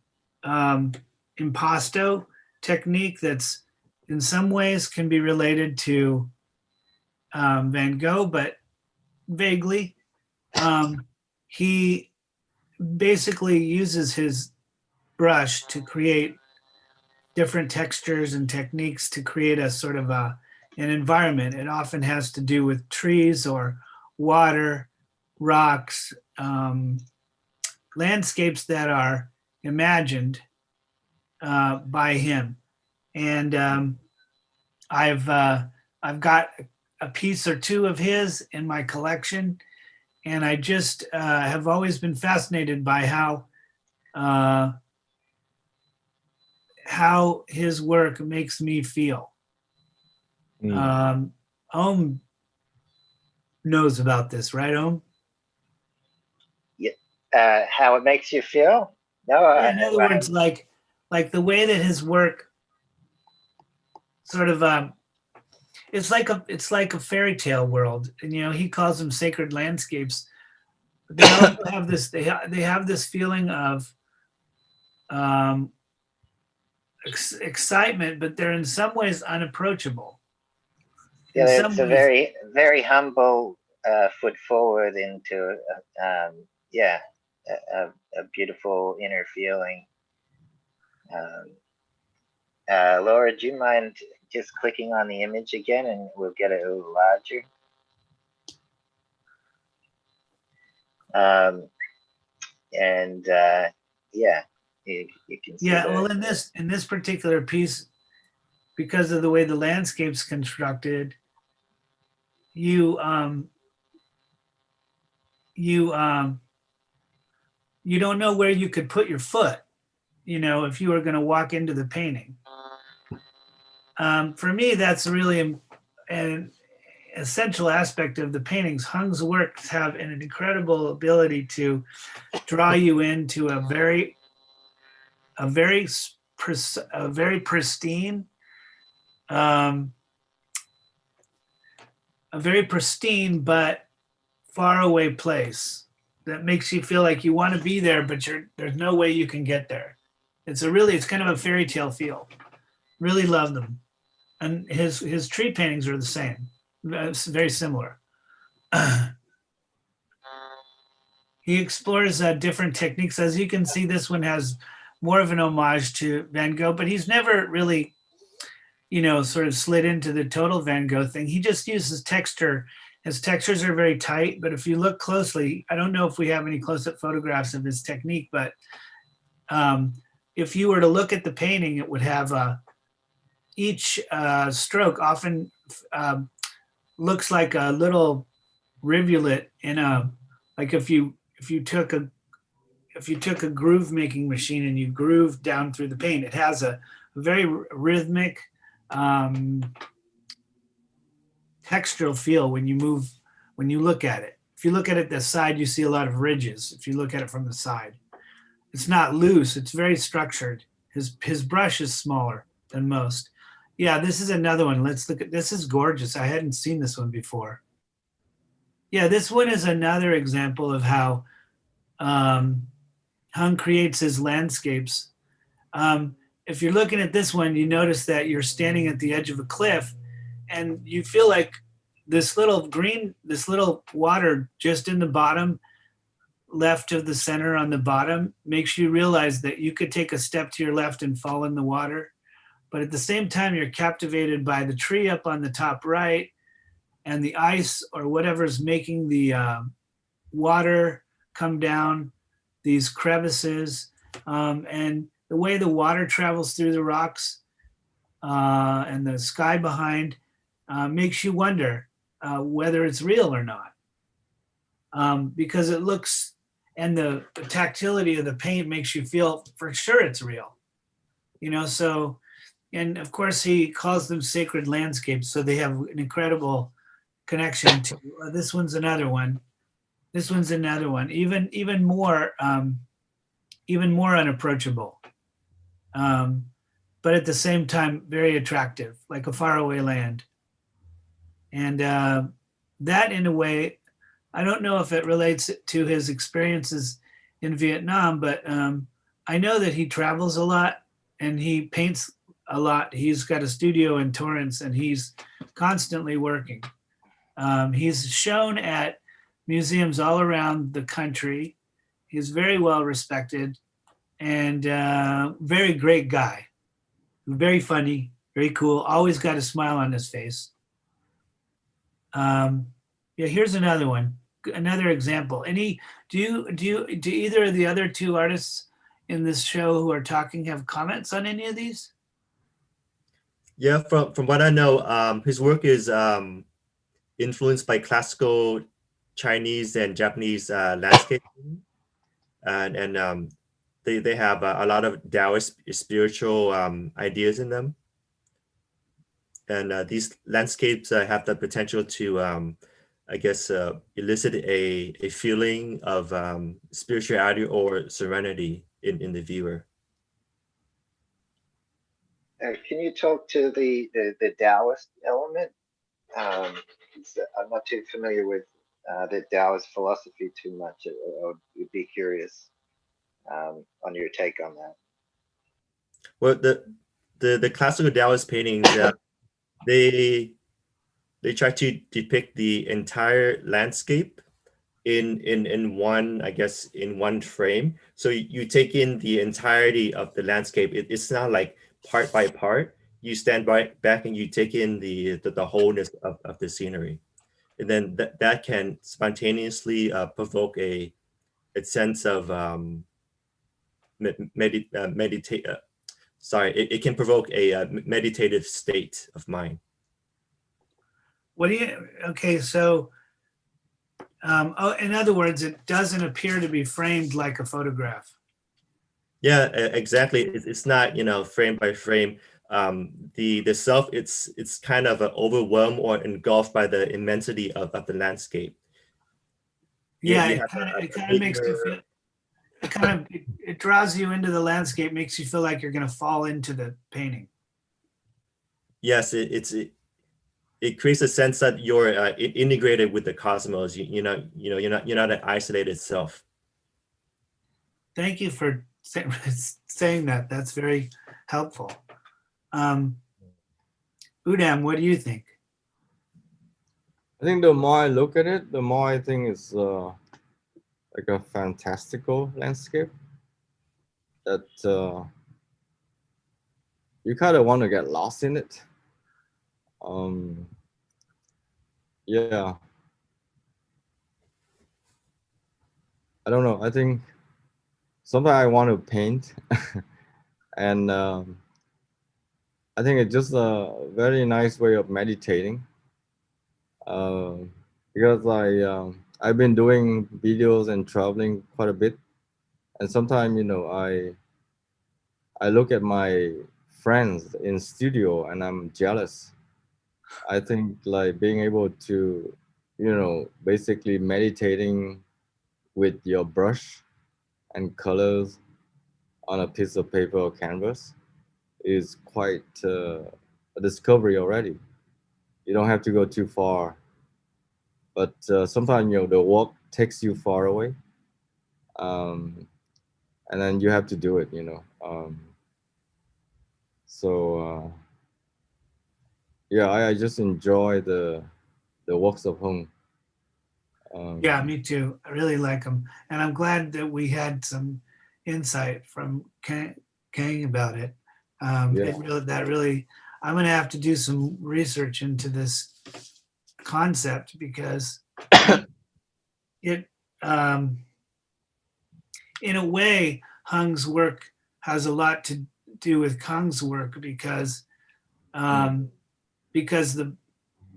impasto technique that's in some ways can be related to Van Gogh, but vaguely. He basically uses his brush to create different textures and techniques to create a sort of an environment. It often has to do with trees or water, rocks, landscapes that are imagined by him. And I've got a piece or two of his in my collection, and I just have always been fascinated by how his work makes me feel. Om knows about this, right, Om? How it makes you feel? No, Yeah, in other words, like the way that his work sort of it's like a fairy tale world, and he calls them sacred landscapes. But they also have this they have this feeling of excitement, but they're in some ways unapproachable. Yeah, it's a very, very humble foot forward into a beautiful inner feeling. Laura, do you mind just clicking on the image again, and we'll get it a little larger? You can see. Yeah, well, in this particular piece, because of the way the landscape's constructed, you don't know where you could put your foot, if you were going to walk into the painting. For me, that's really an essential aspect of the paintings. Hung's works have an incredible ability to draw you into a very pristine, but far away place that makes you feel like you want to be there, but there's no way you can get there. It's kind of a fairy tale feel. Really love them. And his tree paintings are the same. It's very similar. He explores different techniques. As you can see, this one has more of an homage to Van Gogh, but he's never really, sort of slid into the total Van Gogh thing. He just uses texture. His textures are very tight, but if you look closely, I don't know if we have any close-up photographs of his technique, but if you were to look at the painting, it would have each stroke often looks like a little rivulet like if you took a groove making machine and you groove down through the paint, it has a very rhythmic textural feel when you look at it. If you look at it the side, you see a lot of ridges. If you look at it from the side, it's not loose, it's very structured. His brush is smaller than most. Yeah, this is another one. Let's look at this. Is gorgeous. I hadn't seen this one before. Yeah, this one is another example of how Hung creates his landscapes. If you're looking at this one, you notice that you're standing at the edge of a cliff and you feel like this little water just in the bottom left of the center on the bottom makes you realize that you could take a step to your left and fall in the water. But at the same time, you're captivated by the tree up on the top right and the ice or whatever's making the water come down these crevices, and the way the water travels through the rocks and the sky behind makes you wonder whether it's real or not, because it looks, and the tactility of the paint makes you feel for sure it's real, so. And of course, he calls them sacred landscapes, so they have an incredible connection to. This one's another one. This one's another one. Even more unapproachable, but at the same time very attractive, like a faraway land. And that, in a way, I don't know if it relates to his experiences in Vietnam, but I know that he travels a lot and he paints a lot. He's got a studio in Torrance and he's constantly working. He's shown at museums all around the country. He's very well respected and very great guy. Very funny, very cool. Always got a smile on his face. Here's another one, another example. Do either of the other two artists in this show who are talking have comments on any of these? Yeah, from what I know, his work is influenced by classical Chinese and Japanese landscape, and they have a lot of Daoist spiritual ideas in them. And these landscapes have the potential to, I guess, elicit a feeling of spirituality or serenity in the viewer. Can you talk to the Daoist element? I'm not too familiar with the Daoist philosophy too much. I would be curious on your take on that. Well, the classical Daoist paintings, they try to depict the entire landscape in one, I guess, in one frame. So you take in the entirety of the landscape. It's not like part by part. You stand back and you take in the wholeness of the scenery, and then that can spontaneously provoke a sense of meditate. Sorry, it can provoke a meditative state of mind. What do you? Okay, so in other words, it doesn't appear to be framed like a photograph. Yeah, exactly. It's not, frame by frame. The self, it's kind of overwhelmed or engulfed by the immensity of the landscape. Yeah, You it kind of makes you feel. It draws you into the landscape, makes you feel like you're going to fall into the painting. Yes, it creates a sense that you're integrated with the cosmos. You're not an isolated self. Thank you for saying that. That's very helpful. UnDam, what do you think? I think the more I look at it, the more I think it's like a fantastical landscape that you kind of want to get lost in it. Yeah. I don't know. I think sometimes I want to paint and I think it's just a very nice way of meditating. Because I've been doing videos and traveling quite a bit, and sometimes I look at my friends in studio and I'm jealous. I think like being able to, basically meditating with your brush and colors on a piece of paper or canvas is quite a discovery already. You don't have to go too far, but sometimes the work takes you far away, and then you have to do it. So yeah, I just enjoy the works of Hung. Yeah, me too. I really like them, and I'm glad that we had some insight from Kang about it. Yeah. I'm going to have to do some research into this concept because it, in a way, Hung's work has a lot to do with Kang's work because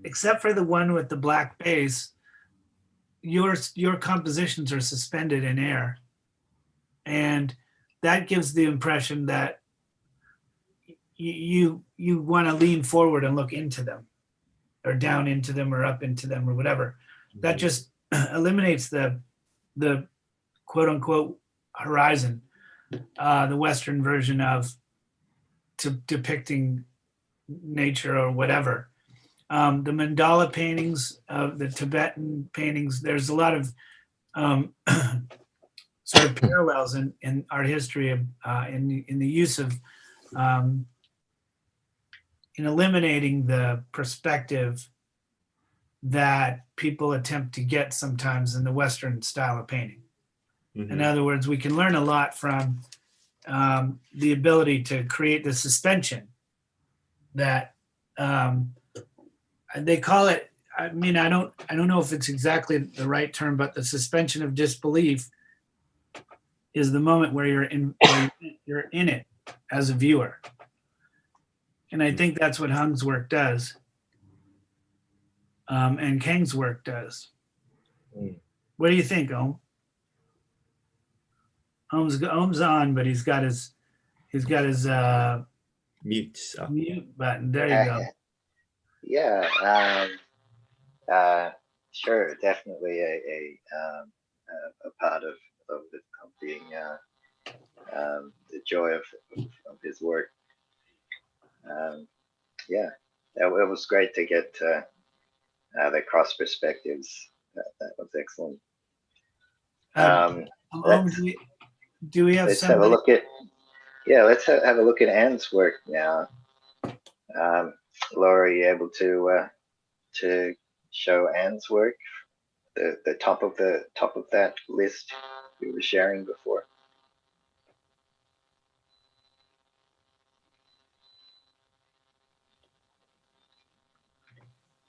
except for the one with the black base, your compositions are suspended in air, and that gives the impression that you want to lean forward and look into them, or down into them, or up into them, or whatever. That just eliminates the quote unquote horizon, the Western version of depicting nature or whatever. The mandala paintings, the Tibetan paintings, there's a lot of sort of parallels in art history in the use of in eliminating the perspective that people attempt to get sometimes in the Western style of painting. Mm-hmm. In other words, we can learn a lot from the ability to create the suspension that they call it. I mean, I don't know if it's exactly the right term, but the suspension of disbelief is the moment where you're in it as a viewer. And I think that's what Hung's work does. and Kang's work does. Mm. What do you think, Om? Om's on, but he's got his Mute. mute button. There you go. Yeah. Sure. Definitely a part of being the joy of his work. Yeah, it was great to get the cross perspectives. That was excellent. Om, do we have Let's have a somebody? look at let's have a look at Anne's work now. Laura, are you able to show Anne's work? The top of that list we were sharing before.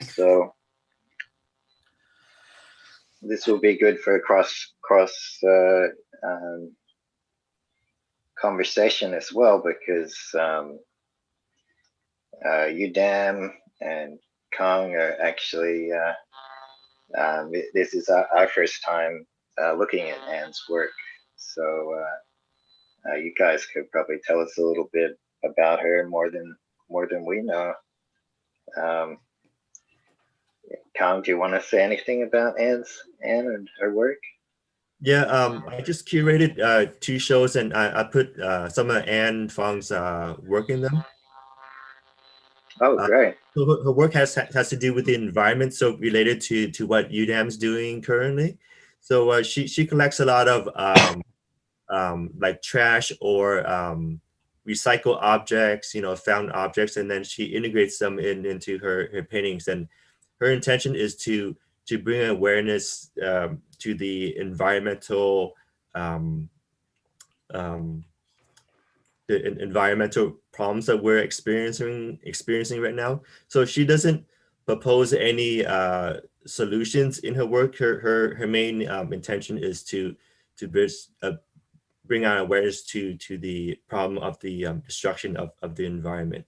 So this will be good for a cross conversation as well, because UnDam and Kong are actually this is our first time looking at Anne's work. So you guys could probably tell us a little bit about her more than we know. Kong, do you want to say anything about Anne and her work? Yeah, I just curated 2 shows, and I put some of Anne Phuong's work in them. Oh, great. So her work has to do with the environment, so related to what UnDam's doing currently. So she collects a lot of like trash or recycled objects, found objects, and then she integrates them into her paintings. And her intention is to bring awareness to the environmental environmental problems that we're experiencing right now. So she doesn't propose any solutions in her work. Her main intention is to bring out awareness to the problem of the destruction of the environment.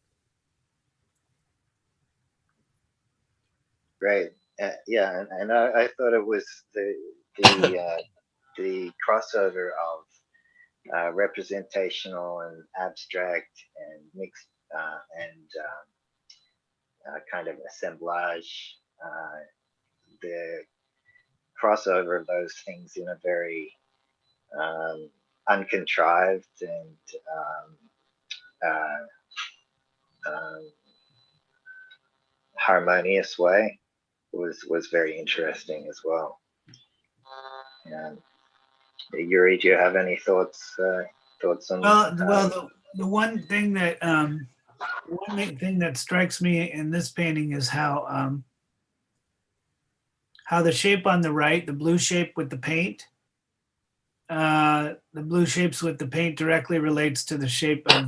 Great. Yeah, and I thought it was the crossover of representational and abstract and mixed and kind of assemblage, the crossover of those things in a very uncontrived and harmonious way was very interesting as well. And Juri, do you have any thoughts on? Well, the one thing that strikes me in this painting is how the shape on the right, the blue shape with the paint, the blue shapes with the paint directly relates to the shape of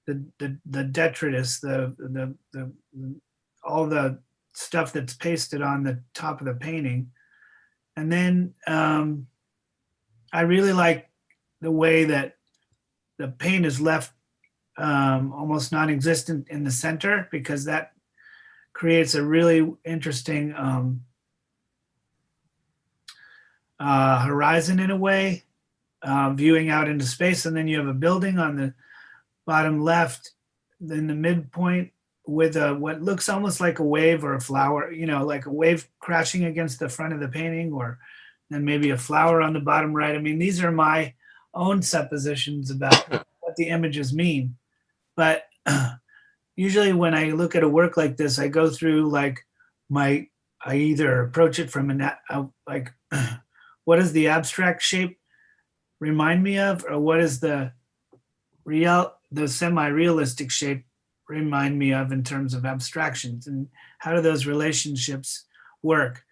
the detritus, the all the stuff that's pasted on the top of the painting. And then I really like the way that the paint is left almost non-existent in the center, because that creates a really interesting horizon in a way, viewing out into space. And then you have a building on the bottom left in the midpoint with what looks almost like a wave or a flower, like a wave crashing against the front of the painting, or then maybe a flower on the bottom right. I mean, these are my own suppositions about what the images mean. But usually when I look at a work like this, I go through like I either approach it from like, what does the abstract shape remind me of? Or what is the semi-realistic shape remind me of in terms of abstractions, and how do those relationships work?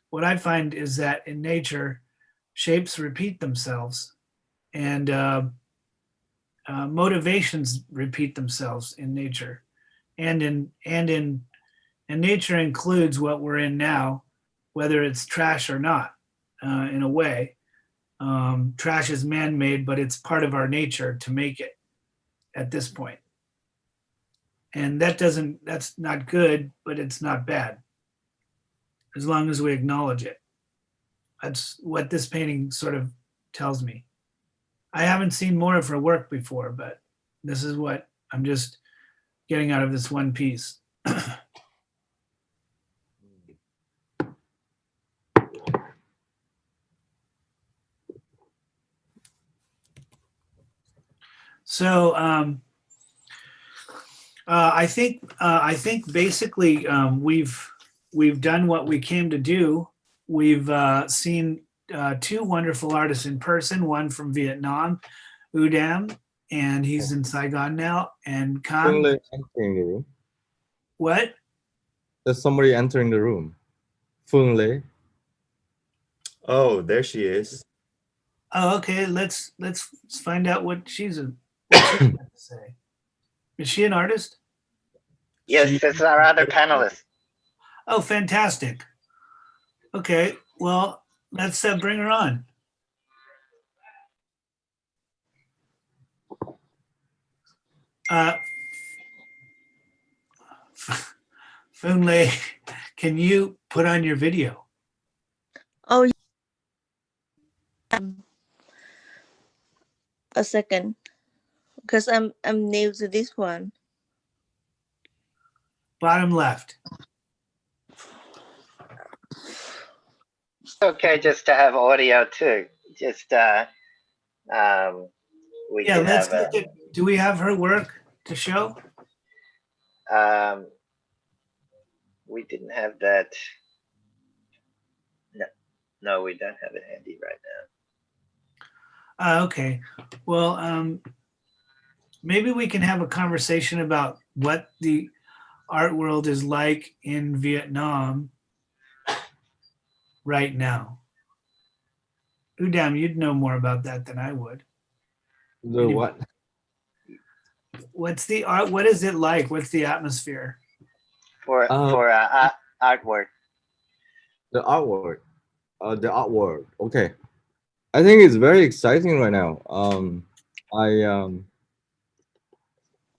What I find is that in nature, shapes repeat themselves, and motivations repeat themselves in nature, and nature includes what we're in now, whether it's trash or not. In a way, trash is man-made, but it's part of our nature to make it at this point. And that's not good, but it's not bad. As long as we acknowledge it. That's what this painting sort of tells me. I haven't seen more of her work before, but this is what I'm just getting out of this one piece. So I think basically we've done what we came to do. We've seen two wonderful artists in person. One from Vietnam, UnDam, and he's in Saigon now. And Phuong Kang. Le entering the room. What? There's somebody entering the room. Phuong Le. Oh, there she is. Oh, okay. Let's find out what she's got to say. Is she an artist? Yes, that's our other panelist. Oh, fantastic. Okay, well, let's bring her on. Phuong Le, can you put on your video? Oh, a second, because I'm new to this one. Bottom left. Okay, just to have audio too. Just we Yeah, can let's have look at, do we have her work to show? we didn't have that. No, we don't have it handy right now. Okay, well, maybe we can have a conversation about what the art world is like in Vietnam right now. UnDam, you'd know more about that than I would. The what? What's the art? What is it like? What's the atmosphere? For artwork. The artwork. The artwork. Okay. I think it's very exciting right now.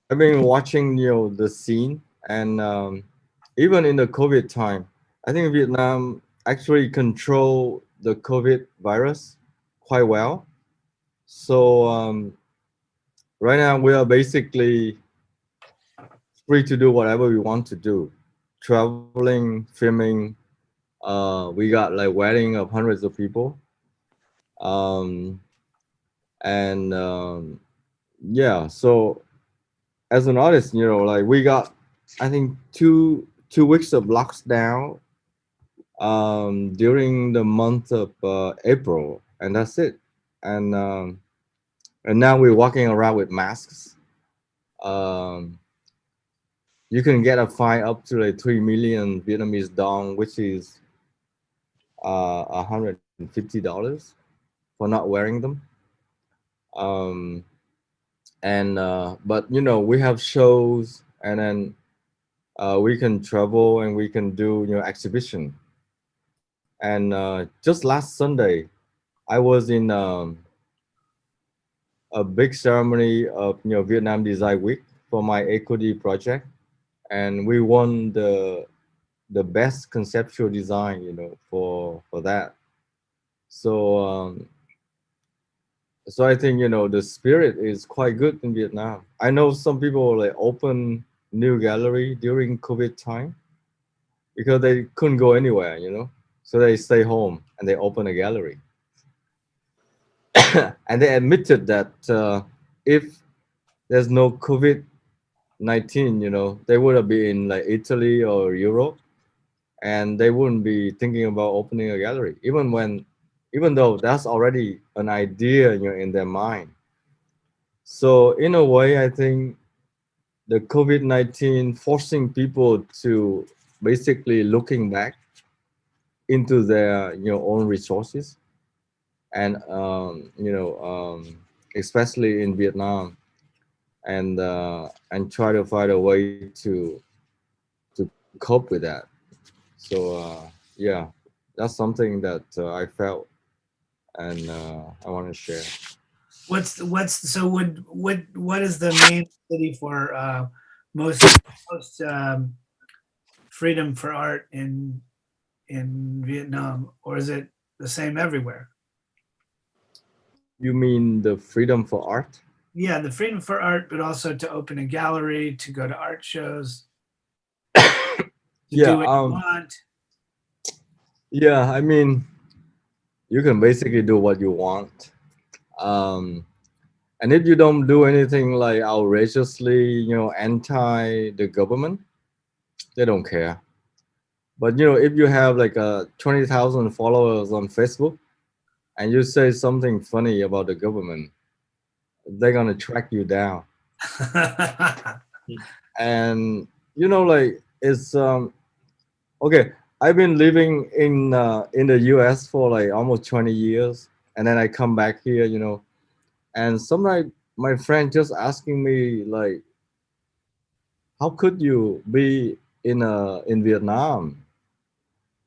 I've been watching, the scene, and even in the COVID time, I think Vietnam actually control the COVID virus quite well. So right now we are basically free to do whatever we want to do, traveling, filming. We got like wedding of hundreds of people, and yeah. So as an artist, like we got, I think two weeks of lockdown during the month of April, and that's it. And now we're walking around with masks. You can get a fine up to like 3 million Vietnamese dong, which is $150 for not wearing them. But we have shows, and then we can travel, and we can do exhibition. And just last Sunday, I was in a big ceremony of Vietnam Design Week for my equity project, and we won the best conceptual design for that. So so I think the spirit is quite good in Vietnam. I know some people like open new gallery during COVID time because they couldn't go anywhere, so they stay home and they open a gallery. And they admitted that if there's no COVID-19, they would have been in like Italy or Europe, and they wouldn't be thinking about opening a gallery, even though that's already an idea in their mind. So in a way, I think the COVID-19 forcing people to basically looking back into their own resources, and especially in Vietnam, and try to find a way to cope with that. So yeah, that's something that I felt, and I want to share. What is the main city for most freedom for art in Vietnam, or is it the same everywhere? You mean the freedom for art? Yeah, the freedom for art, but also to open a gallery, to go to art shows, to Yeah, do what you want. yeah, I mean, you can basically do what you want. Um, and if you don't do anything like outrageously, anti the government, they don't care. But if you have like 20,000 followers on Facebook and you say something funny about the government, they're gonna track you down. And like it's okay. I've been living in the US for like almost 20 years, and then I come back here, and sometimes my friend just asking me like, how could you be in Vietnam,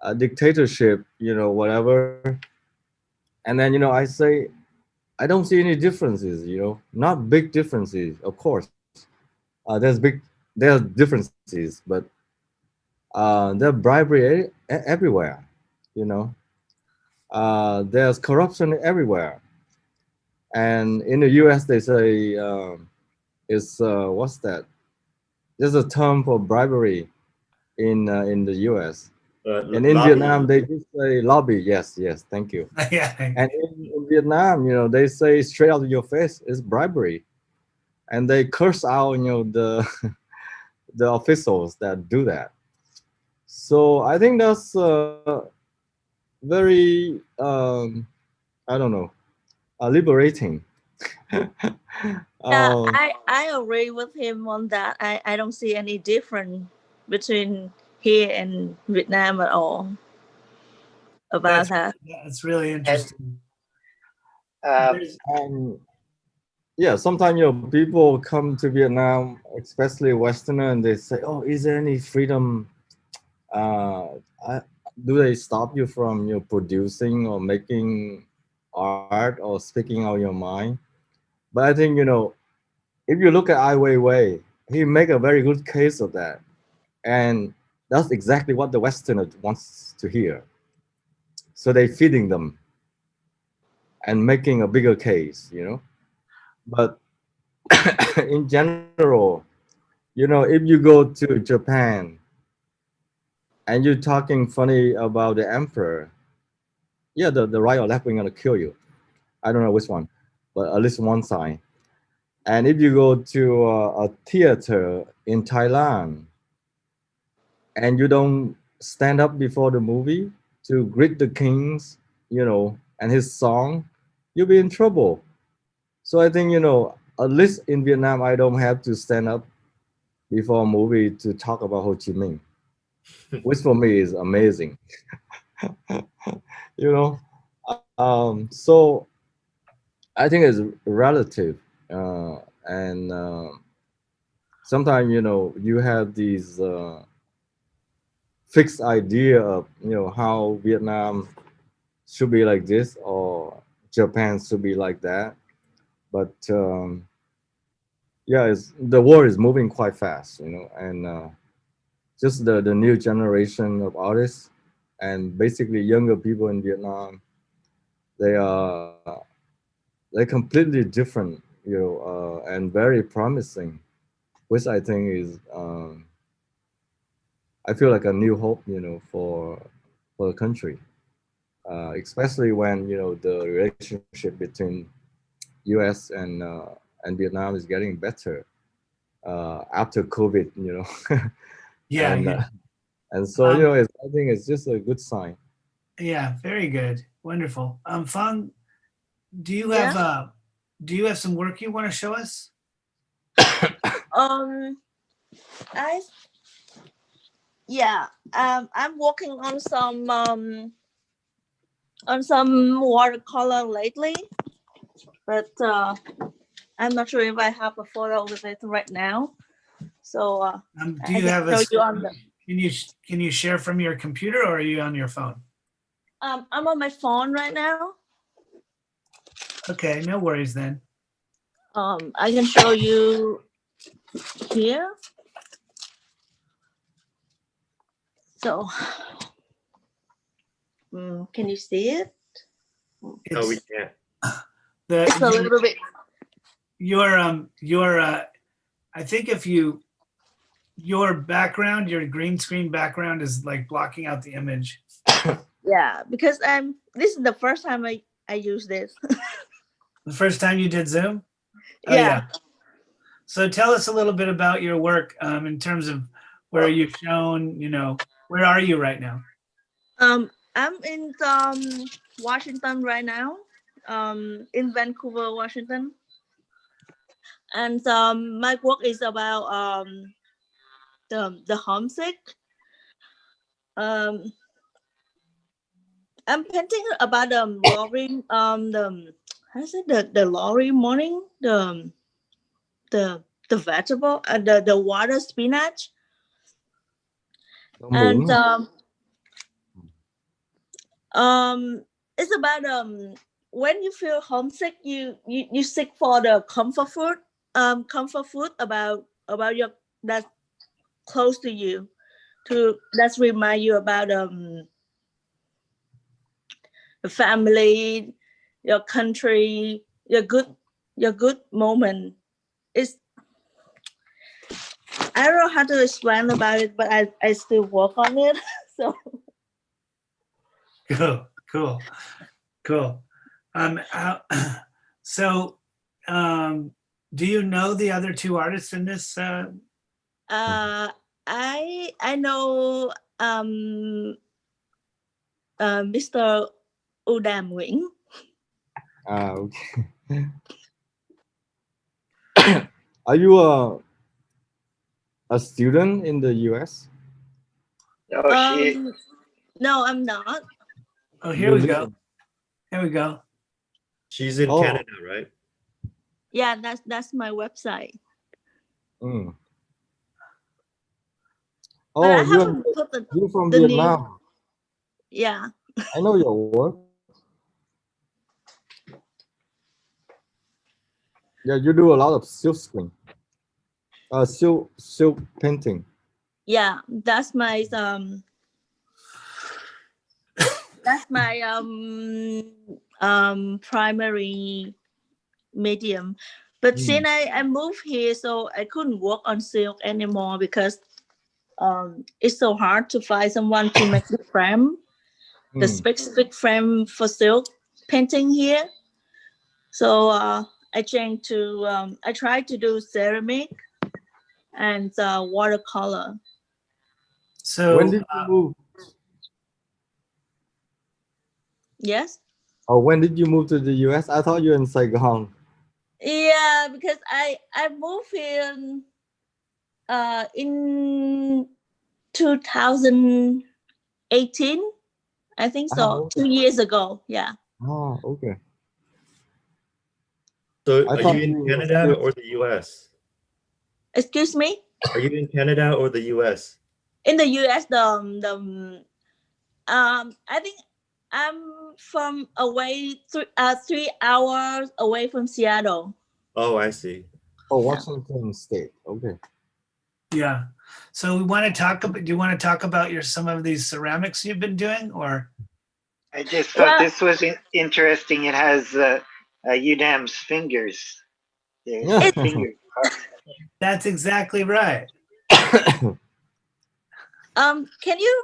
a dictatorship, whatever. And then I say I don't see any differences, not big differences, of course. There's differences, but there's bribery everywhere, you know. There's corruption everywhere. And in the US, they say it's what's that? There's a term for bribery in the US. And in Lobbying. Vietnam, they just say lobby. Yes, yes, thank you. Yeah. And in Vietnam, they say straight out of your face, it's bribery. And they curse out, the the officials that do that. So I think that's very, I don't know, liberating. Yeah, Um, I agree with him on that. I don't see any difference between here and Vietnam at all about that. That's really interesting. And and yeah, sometimes people come to Vietnam, especially Westerner, and they say, "Oh, is there any freedom? Uh, I, do they stop you from producing or making art or speaking out your mind?" But I think if you look at Ai Weiwei, he make a very good case of that, and that's exactly what the Westerner wants to hear. So they feeding them and making a bigger case. But in general, if you go to Japan and you're talking funny about the emperor, yeah, the right or left wing gonna kill you. I don't know which one, but at least one side. And if you go to a theater in Thailand and you don't stand up before the movie to greet the kings, and his song, you'll be in trouble. So I think, at least in Vietnam, I don't have to stand up before a movie to talk about Ho Chi Minh, which for me is amazing. you know, so I think it's relative, and sometimes you have these fixed idea of how Vietnam should be like this or Japan should be like that, but yeah, the world is moving quite fast, and just the new generation of artists and basically younger people in Vietnam, they are they're completely different, and very promising, which I think is I feel like a new hope, for the country, especially when the relationship between U.S. and Vietnam is getting better after COVID, Yeah. and Yeah. and so I think it's just a good sign. Yeah. Very good. Wonderful. Phuong, do you Yeah. have some work you want to show us? I yeah. I'm working on some watercolor lately, but I'm not sure if I have a photo with it right now. So Do you I have can a? show you on the. Can you share from your computer, or are you on your phone? I'm on my phone right now. Okay, no worries then. I can show you here. So, can you see it? No, we can't. It's a little bit. I think if your background, your green screen background is like blocking out the image. Yeah, because this is the first time I use this. The first time you did Zoom? Oh, Yeah. So tell us a little bit about your work in terms of where you've shown, where are you right now? I'm in Washington right now, in Vancouver, Washington. And my work is about the homesick. I'm painting about lorry, how is it, the lorry morning, the vegetable, the water spinach. And it's about when you feel homesick, you seek for the comfort food about your that's close to you, that's remind you about the family, your country, your good moment. It's, I don't know how to explain about it, but I still work on it. So Cool. Do you know the other two artists in this? I know Mr. UnDam Nguyen. Okay. Are you a student in the US? No, I'm not. Oh, here we go. Here we go. She's in Canada, right? Yeah, that's my website. Oh, you're from Vietnam. Yeah. I know your work. Yeah, you do a lot of silk screen. Silk painting. Yeah, that's my primary medium. But since I moved here, so I couldn't work on silk anymore because it's so hard to find someone to make the frame, the specific frame for silk painting here. So I changed to I tried to do ceramic and watercolor. So when did you move? Yes. Oh, when did you move to the US? I thought you were in Saigon. Yeah, because I moved here in 2018. I think so. 2 years ago. Yeah. Oh, okay. So are you in Canada or the US? Excuse me? Are you in Canada or the US? In the US, I think I'm from away 3 hours away from Seattle. Oh, I see. Oh, Washington State. Okay. Yeah. So we want to talk about. Do you want to talk about some of these ceramics you've been doing, or? I just thought this was interesting. It has UnDam's fingers. Fingers. That's exactly right. Can you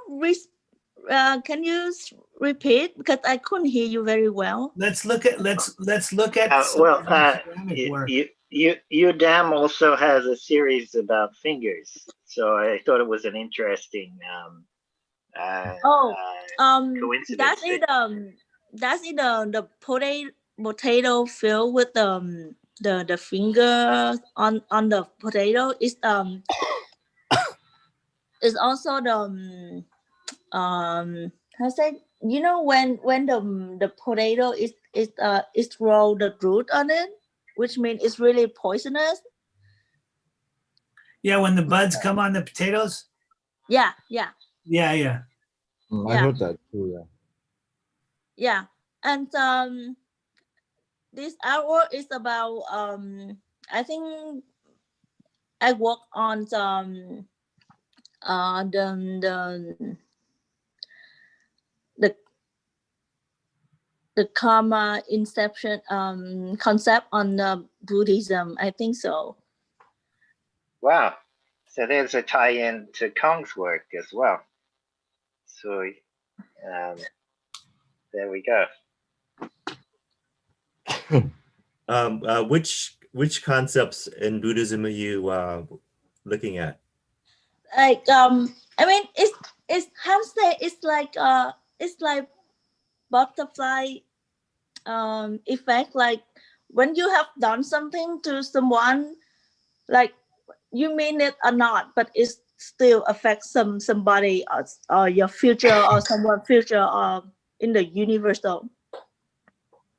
repeat, because I couldn't hear you very well? Let's look at UnDam also has a series about fingers, so I thought it was an interesting coincidence. That's it. That's in the potato filled with the finger on the potato. It's also the how say, when the potato is roll the root on it, which means it's really poisonous. Yeah, when the buds come on the potatoes. Yeah. Yeah. I heard that too. Yeah, and this artwork is about I think I work on the the karma inception concept on Buddhism. I think so. Wow. So there's a tie-in to Kong's work as well. So there we go. Which concepts in Buddhism are you looking at? Like I mean, it's how to say, it's like butterfly effect. Like when you have done something to someone, like you mean it or not, but it still affects somebody or your future or someone's future or in the universe. Though.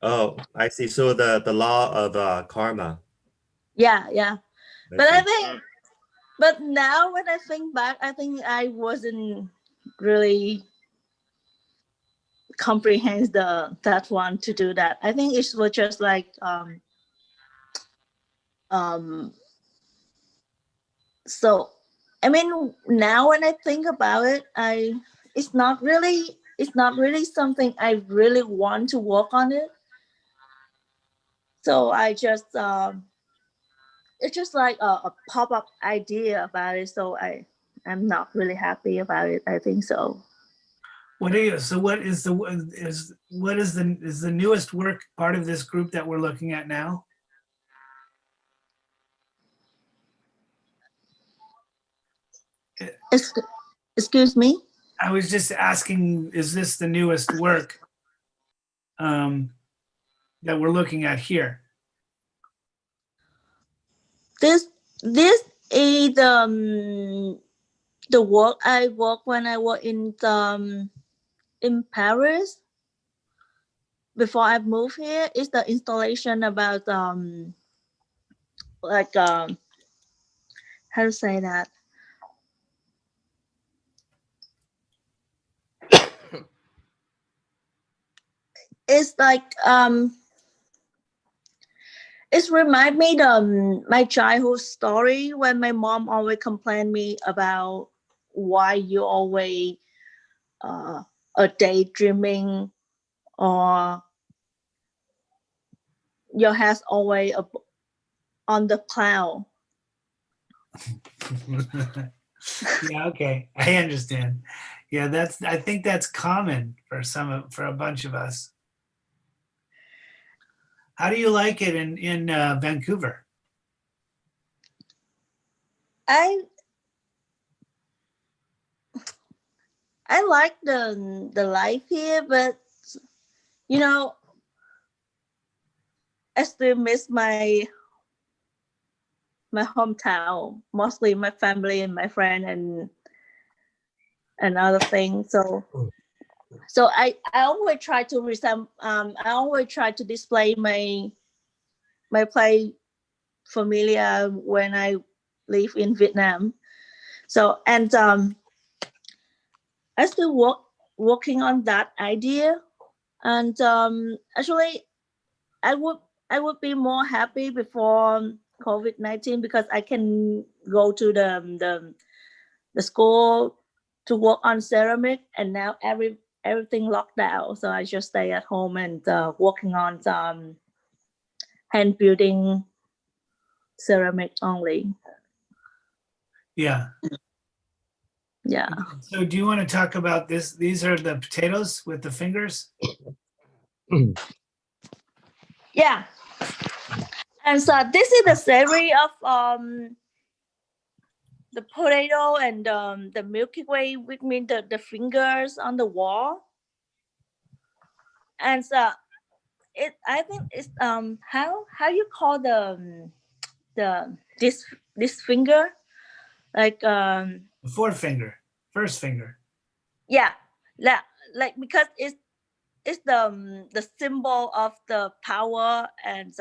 Oh, I see. So the law of karma. Yeah. But I see. think, but now when I think back, I think I wasn't really comprehend that one to do that. I think it was just like so I mean, now when I think about it, it's not really something I really want to work on it. So I just it's just like a pop-up idea about it. So I'm not really happy about it. I think so. What is the newest work part of this group that we're looking at now? Excuse me? I was just asking, is this the newest work that we're looking at here? This is the work I work when I work in Paris. Before I moved here, is the installation about like how to say that? It's like it's remind me my childhood story when my mom always complained me about why you always are daydreaming or your head's always on the cloud. Yeah, okay, I understand. Yeah, I think that's common for a bunch of us. How do you like it in Vancouver? I like the life here, but you know, I still miss my hometown, mostly my family and my friend and other things. So I always try to display my play familiar when I live in Vietnam. So and I still working on that idea, and actually I would be more happy before COVID-19 because I can go to the school to work on ceramic, and now everything locked down. So I just stay at home and working on some hand building ceramic only. Yeah. So do you want to talk about this? These are the potatoes with the fingers? Yeah. And so this is the series of the potato and the Milky Way, which means the fingers on the wall. And so I think it's how you call this finger, like The forefinger, first finger. yeah, like because it's the symbol of the power, and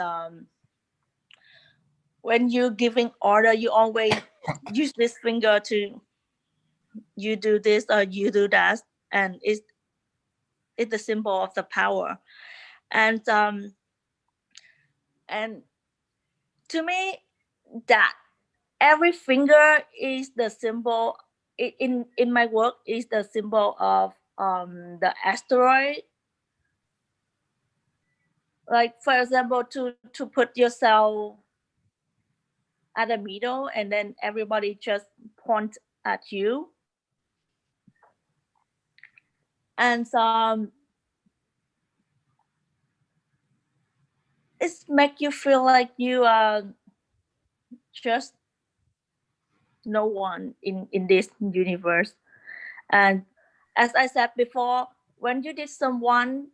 when you're giving order, you always use this finger to you do this or you do that, and it's the symbol of the power, and to me that every finger is the symbol in my work is the symbol of the asteroid, like for example, to put yourself at the middle and then everybody just point at you. And it make you feel like you are just no one in this universe. And as I said before, when you did someone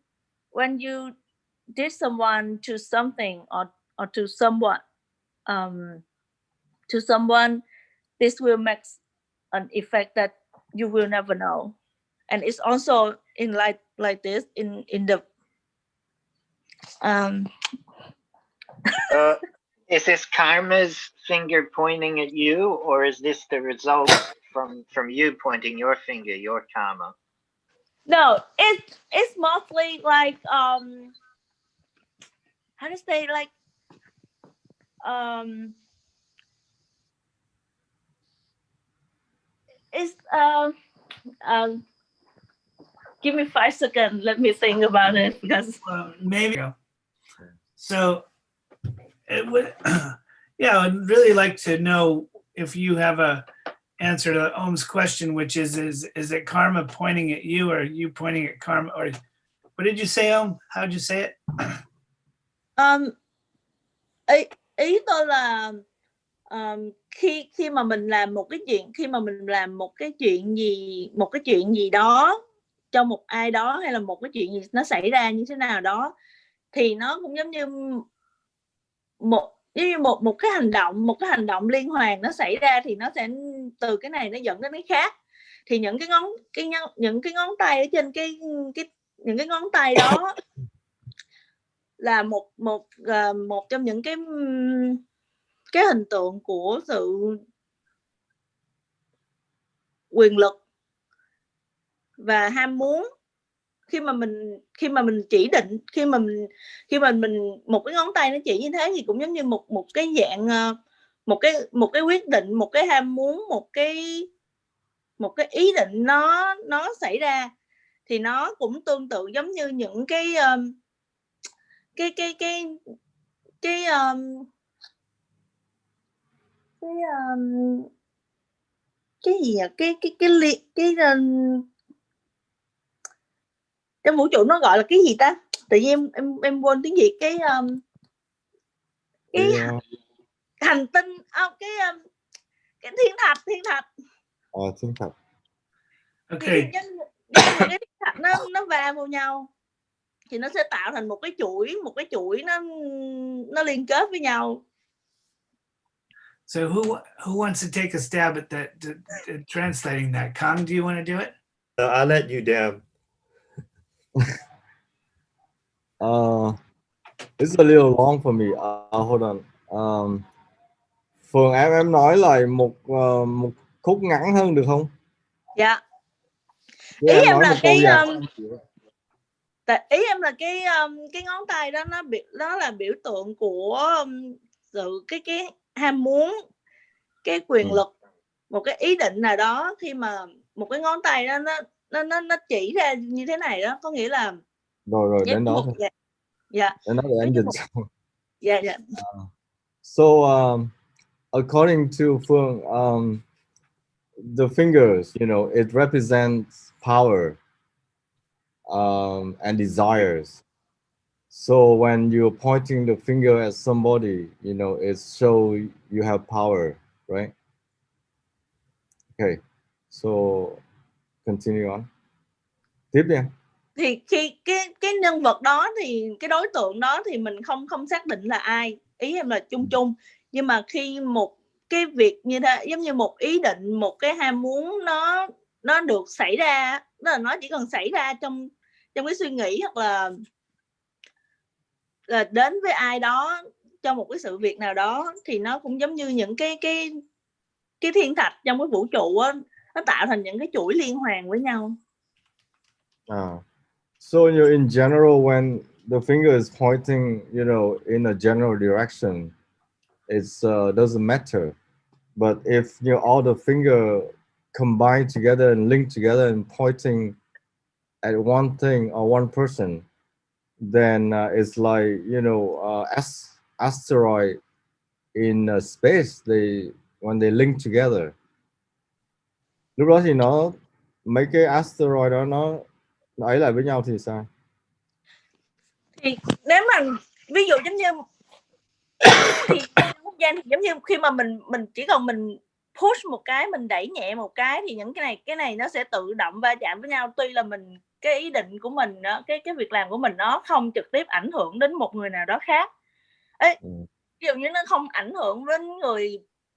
to something or to someone, this will make an effect that you will never know. And it's also in like this in the Is this karma's finger pointing at you, or is this the result from you pointing your finger, your karma? no, it's mostly like how to say, like it's give me 5 seconds, let me think about it, because maybe so it would yeah, I'd really like to know if you have a answer to Om's question, which is it karma pointing at you, or you pointing at karma, or what did you say, Om? How'd you say it? ý tôi là khi mà mình làm một cái chuyện gì đó cho một ai đó, hay là một cái chuyện gì nó xảy ra như thế nào đó, thì nó cũng giống như một cái hành động liên hoàn nó xảy ra, thì nó sẽ từ cái này nó dẫn đến cái khác. Thì những cái ngón tay ở trên những cái ngón tay đó là một trong những cái hình tượng của sự quyền lực và ham muốn. Khi mà mình chỉ định, khi mà mình một cái ngón tay nó chỉ như thế, thì cũng giống như một cái dạng một cái quyết định, một cái ham muốn, một cái ý định nó xảy ra, thì nó cũng tương tự giống như những cái gì à, trong vũ trụ nó gọi là cái gì ta, tự nhiên em quên tiếng Việt. Cái hành tinh, cái thiên thạch. Thiên thạch. Okay. Cái thiên thạch nó va vào nhau thì nó sẽ tạo thành một cái chuỗi nó liên kết với nhau. So who wants to take a stab at that, translating that? Kang, do you want to do it? I'll let you down. It's a little long for me. Hold on. Phường, em nói lại một khúc ngắn hơn được không? Dạ. Ý em là cái cái ngón tay đó nó là biểu tượng của sự cái ham muốn, cái quyền lực, một cái ý định nào đó. Khi mà một cái ngón tay đó nó chỉ ra như thế này đó, có nghĩa là rồi đến đó thôi. Dạ. Đến đó để anh dịch. Dạ. So according to Phương, the fingers, it represents power and desires. So when you're pointing the finger at somebody, it shows you have power, right? Okay, so continue on. Tiếp đi. Thì khi cái nhân vật đó, thì cái đối tượng đó thì mình không xác định là ai. Ý em là chung. Nhưng mà khi một cái việc như thế, giống như một ý định, một cái ham muốn nó được xảy ra, đó là nó chỉ cần xảy ra trong cái suy nghĩ, hoặc là đến với ai đó trong một cái sự việc nào đó, thì nó cũng giống như những cái thiên thạch trong cái vũ trụ á, nó tạo thành những cái chuỗi liên hoàn với nhau. So in general, when the finger is pointing, in a general direction, it doesn't matter. But if all the finger combine together and link together and pointing at one thing or one person, then it's like asteroid in space. When they link together, lúc đó thì mấy cái asteroid đó nó ấy lại với nhau thì sao? Thì nếu mà ví dụ giống như thì không gian thì giống như khi mà mình chỉ cần mình push một cái, mình đẩy nhẹ một cái thì những cái này nó sẽ tự động va chạm với nhau. Tuy là mình cái ý định của mình đó, cái việc làm của mình nó không trực tiếp ảnh hưởng đến một người nào đó khác. Ví dụ như nó không ảnh hưởng đến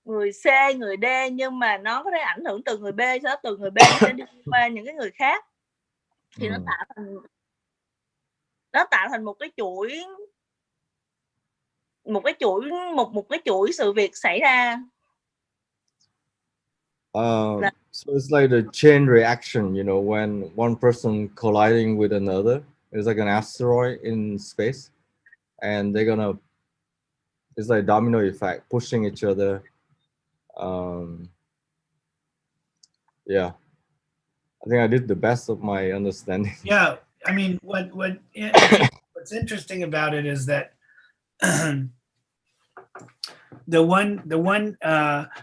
người C, người D, nhưng mà nó có thể ảnh hưởng từ người B, sau đó từ người B nó sẽ đi qua những cái người khác, thì nó tạo thành một cái chuỗi sự việc xảy ra. So it's like the chain reaction, when one person colliding with another. It's like an asteroid in space, and it's like domino effect, pushing each other. Yeah, I think I did the best of my understanding. Yeah, I mean, what's interesting about it is that the one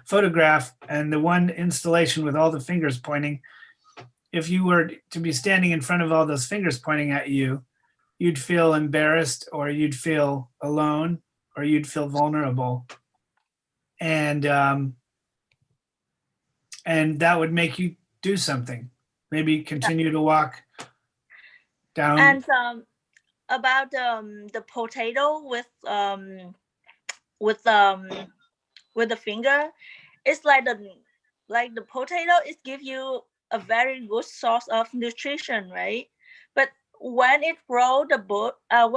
photograph and the one installation with all the fingers pointing, if you were to be standing in front of all those fingers pointing at you, you'd feel embarrassed, or you'd feel alone, or you'd feel vulnerable, and that would make you do something, maybe continue to walk down. And about the potato with the finger, it's like the potato, it gives you a very good source of nutrition, right? But when it roll the bud, the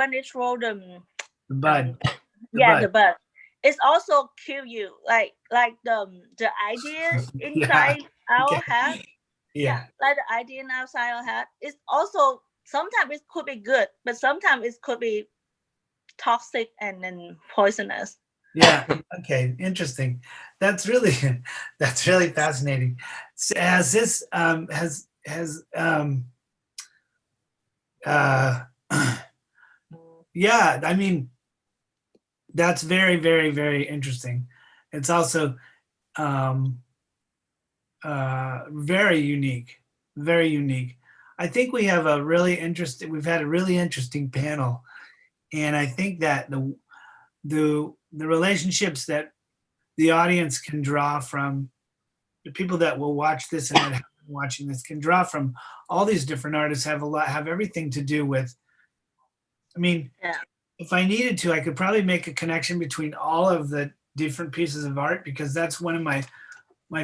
bud, the bud, it's also kill you, like the idea inside our head. Yeah, like the idea outside our head is also, sometimes it could be good, but sometimes it could be toxic and then poisonous. Yeah. Okay. Interesting. That's really fascinating. Has this yeah, I mean, that's very, very, very interesting. It's also very unique, very unique. I think we've had a really interesting panel, and I think that the relationships that the audience can draw from, the people that will watch this and that have been watching this can draw from all these different artists have everything to do with, I mean, if I needed to, I could probably make a connection between all of the different pieces of art, because that's one of my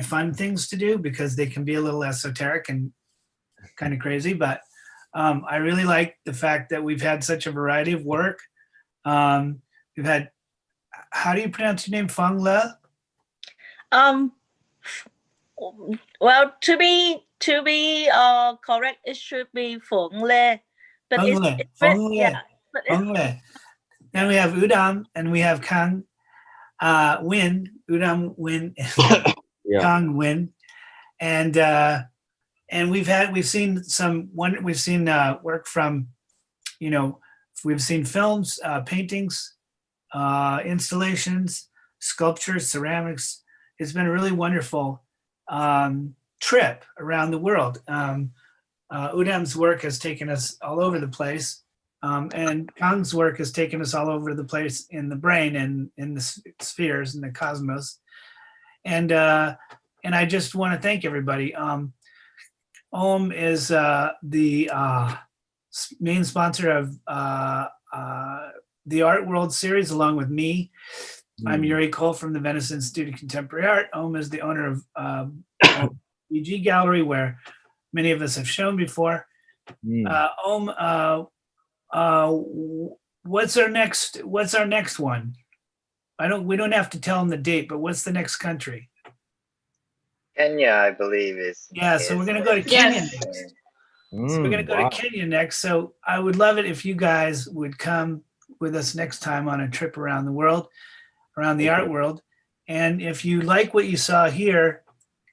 fun things to do, because they can be a little esoteric and kind of crazy. But I really like the fact that we've had such a variety of work. We've had, how do you pronounce your name? Phuong Le? Well, to be correct, it should be Phuong Le. But Phuong Le. Then we have UnDam, and we have Kang Nguyen, UnDam Nguyen, Kang Nguyen, and we've seen work from, we've seen films, paintings, installations, sculptures, ceramics. It's been a really wonderful trip around the world. UnDam's work has taken us all over the place, and Kang's work has taken us all over the place in the brain and in the spheres and the cosmos. And I just want to thank everybody. Om is the main sponsor of the Art World series, along with me. I'm Yuri Koll from the Venice Institute of Contemporary Art. Om is the owner of BG Gallery, where many of us have shown before. Om, what's our next one? We don't have to tell them the date, but what's the next country? Kenya, I believe is. Yeah, so we're gonna go to Kenya next. So we're gonna go to Kenya next. So I would love it if you guys would come with us next time on a trip around the world, around the art world. And if you like what you saw here,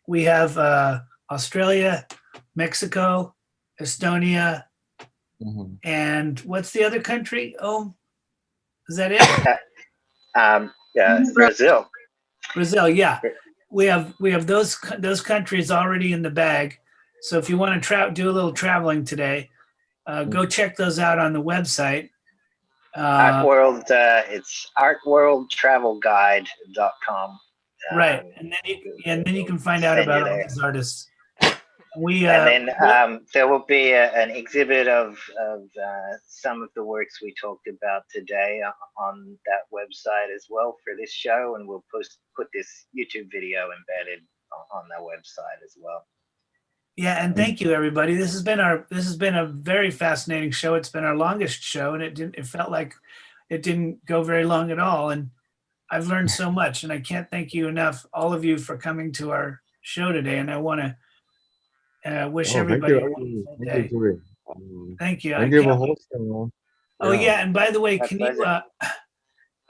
we have Australia, Mexico, Estonia, Mhm. And what's the other country? Oh, is that it? Brazil. Brazil, yeah. We have those countries already in the bag. So if you want to do a little traveling today, go check those out on the website. Art World, it's artworldtravelguide.com. Right, and then you can find out about all these artists. And then there will be an exhibit of some of the works we talked about today on that website as well for this show, and we'll put this YouTube video embedded on the website as well. Yeah, and thank you everybody. This has been a very fascinating show. It's been our longest show, and it felt like it didn't go very long at all. And I've learned so much, and I can't thank you enough, all of you, for coming to our show today. And I want to wish everybody a wonderful day. Thank you. Thank you for hosting. Oh yeah, and by the way, My can pleasure.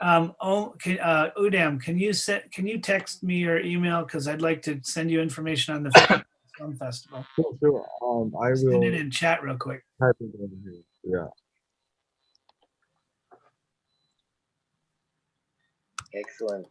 you UnDam, can you text me your email, because I'd like to send you information on the film festival. Sure. I will Send it in chat real quick. type it in here. Yeah. Excellent.